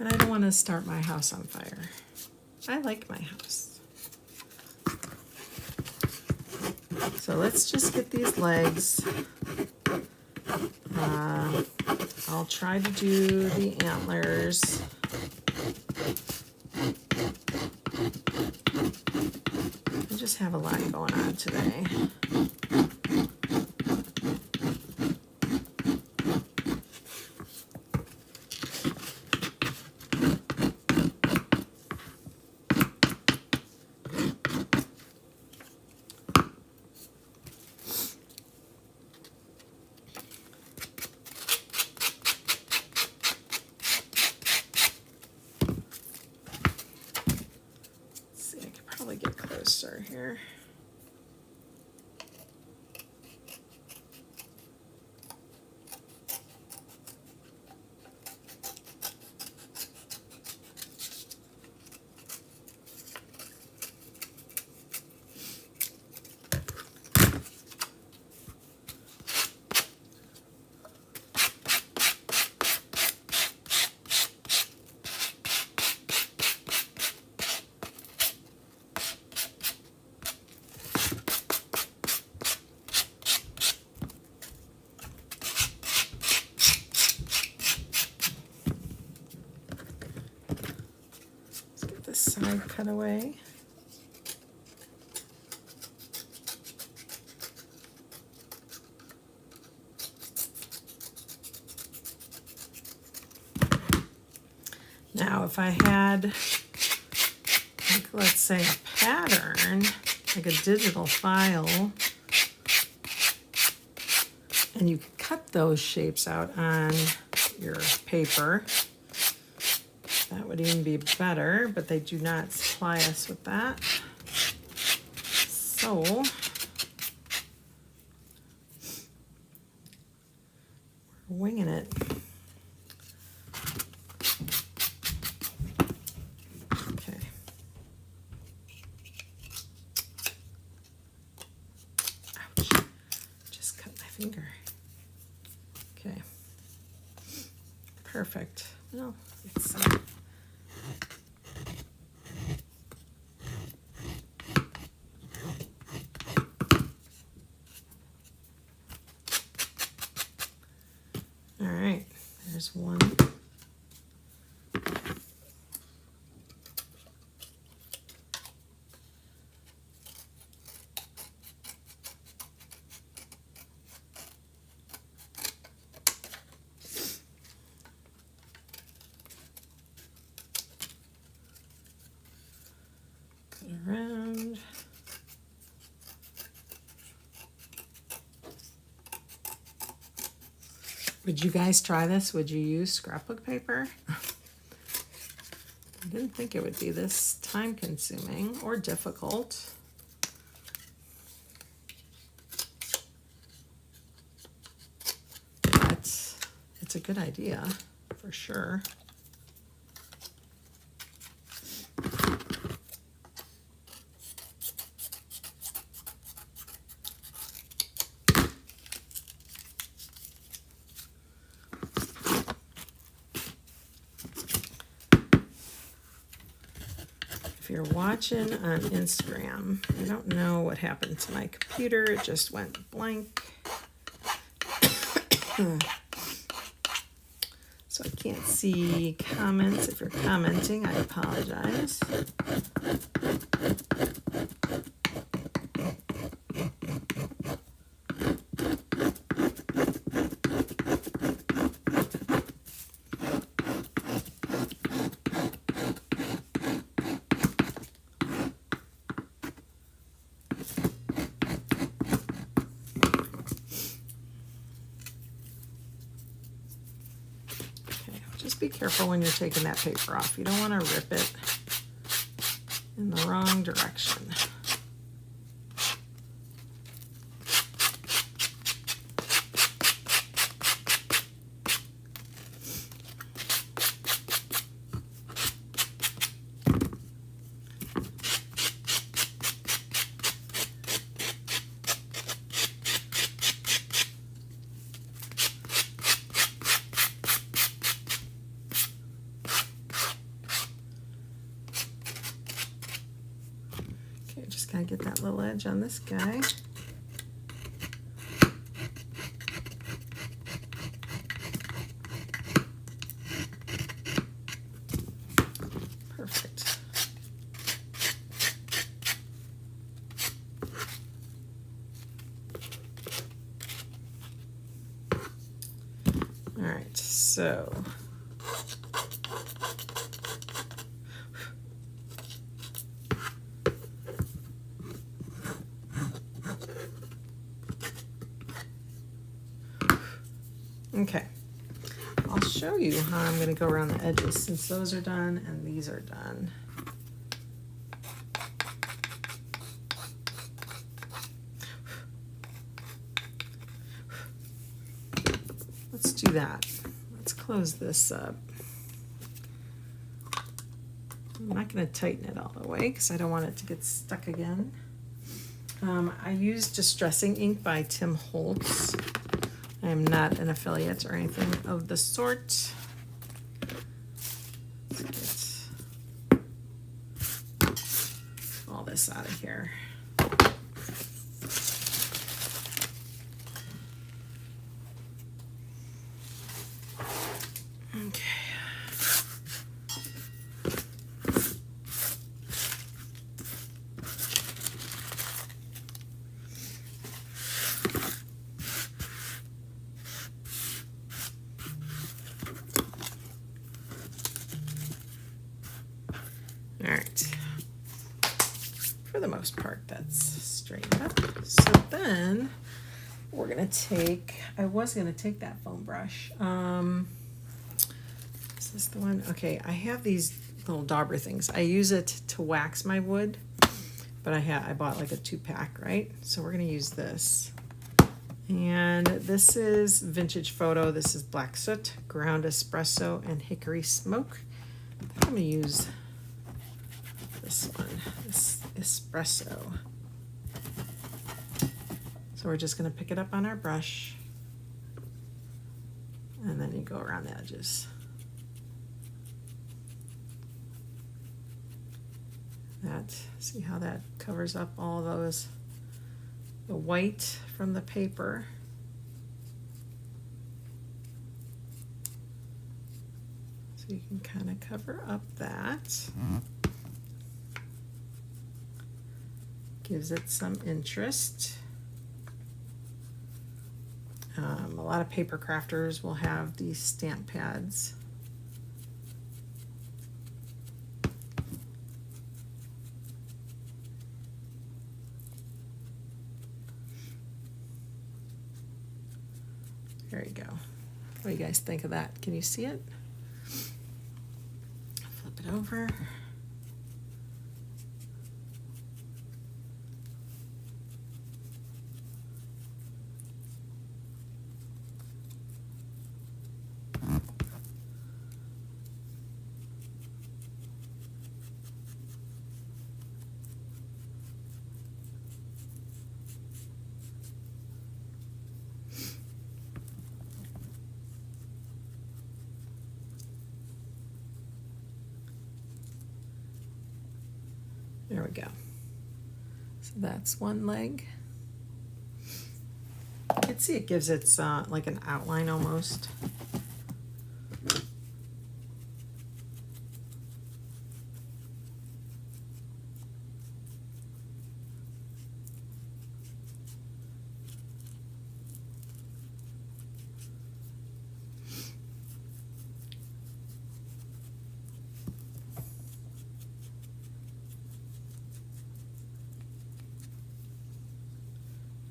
A: And I don't want to start my house on fire. I like my house. So let's just get these legs. I'll try to do the antlers. I just have a lot going on today. Get closer here. Side cutaway. Now, if I had, like, let's say, a pattern, like a digital file, and you could cut those shapes out on your paper, that would even be better, but they do not supply us with that. So we're winging it. Okay. Ouch. Just cut my finger. Okay. Perfect. No, it's all right, there's one. Around. Would you guys try this? Would you use scrapbook paper? I didn't think it would be this time consuming or difficult. But it's a good idea for sure. you're watching on Instagram, I don't know what happened to my computer. It just went blank. So I can't see comments. If you're commenting, I apologize. Be careful when you're taking that paper off. You don't want to rip it in the wrong direction. Gotta get that little edge on this guy. Perfect. All right, so okay, I'll show you how I'm going to go around the edges since those are done and these are done. Let's do that. Let's close this up. I'm not going to tighten it all the way because I don't want it to get stuck again. I use Distressing Ink by Tim Holtz. I am not an affiliate or anything of the sort. Let's get all this out of here. Okay. All right, for the most part, that's straight up. So then we're gonna take, I was gonna take that foam brush. Is this the one? Okay, I have these little dauber things. I use it to wax my wood, but I bought like a 2-pack, right? So we're gonna use this. And this is Vintage Photo. This is Black Soot, Ground Espresso, and Hickory Smoke. I'm gonna use this one, this espresso. So we're just going to pick it up on our brush and then you go around the edges. See how that covers up all those, the white from the paper. So you can kind of cover up that. Gives it some interest. A lot of paper crafters will have these stamp pads. There you go. What do you guys think of that? Can you see it? Flip it over. There we go. So that's one leg. You can see it gives it like an outline almost.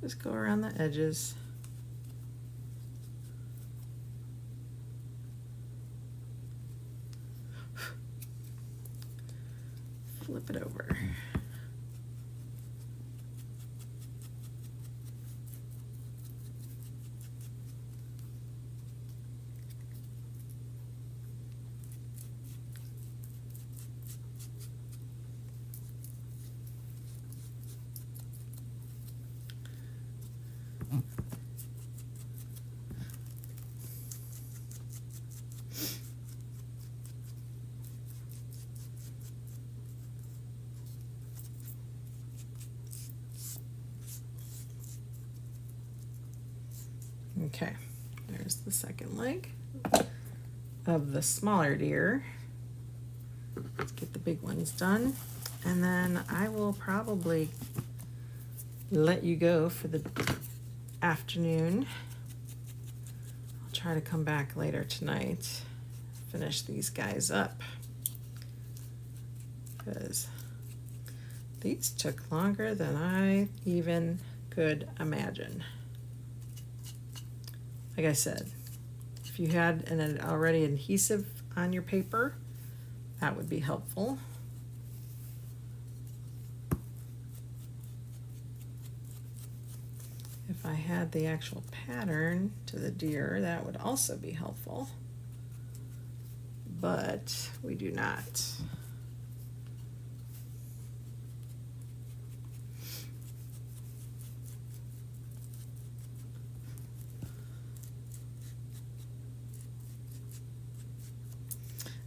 A: Just go around the edges. Flip it over. Okay, there's the second leg of the smaller deer. Let's get the big ones done, and then I will probably let you go for the afternoon. I'll try to come back later tonight, finish these guys up, because these took longer than I even could imagine. Like I said, if you had an already adhesive on your paper, that would be helpful. If I had the actual pattern to the deer, that would also be helpful. But we do not.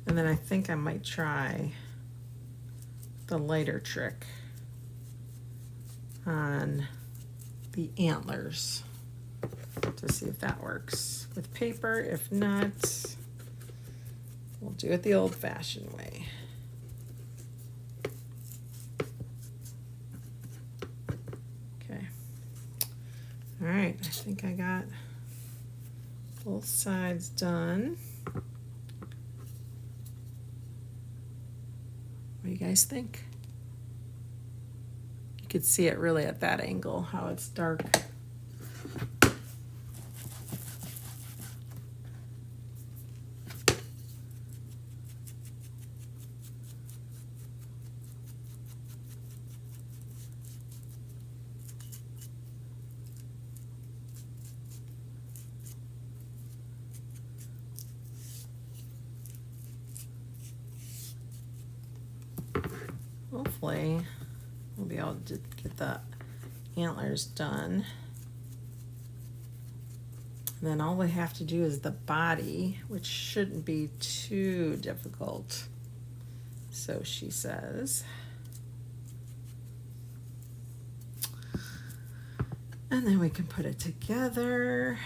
A: And then I think I might try the lighter trick on the antlers to see if that works with paper. If not, we'll do it the old-fashioned way. Okay. All right, I think I got both sides done. What do you guys think? You could see it really at that angle, how it's dark. Hopefully we'll be able to get the antlers done. And then all we have to do is the body, which shouldn't be too difficult, so she says. And then we can put it together,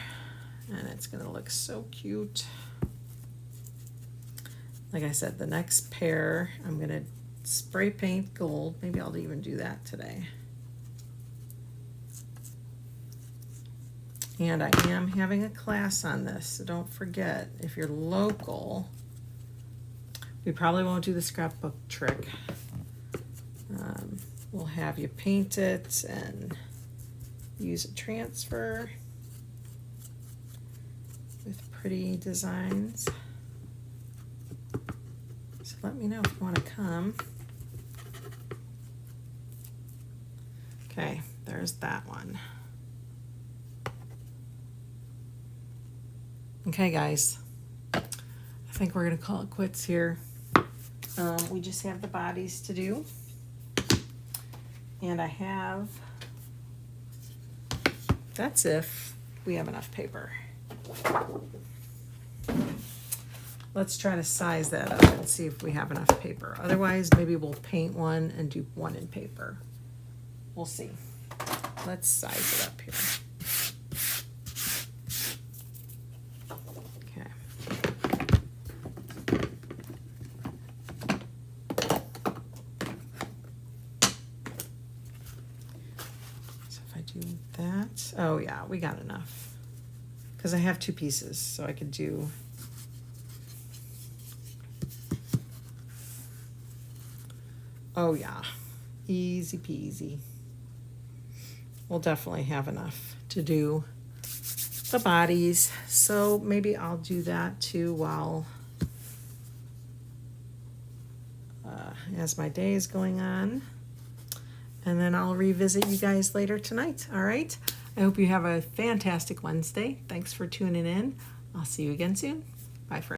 A: and it's gonna look so cute. Like I said, the next pair I'm gonna spray paint gold. Maybe I'll even do that today. And I am having a class on this, so don't forget, if you're local, we probably won't do the scrapbook trick. We'll have you paint it and use a transfer with pretty designs. So let me know if you want to come. Okay, there's that one. Okay, guys, I think we're gonna call it quits here. We just have the bodies to do, and I have, that's if we have enough paper. let's try to size that up and see if we have enough paper. Otherwise, maybe we'll paint one and do one in paper. We'll see. Let's size it up here. Okay. So if I do that, oh yeah, we got enough. Because I have 2 pieces, so I could do. Oh yeah, easy peasy. We'll definitely have enough to do the bodies. So maybe I'll do that too while, as my day is going on. And then I'll revisit you guys later tonight, all right? I hope you have a fantastic Wednesday. Thanks for tuning in. I'll see you again soon. Bye, friends.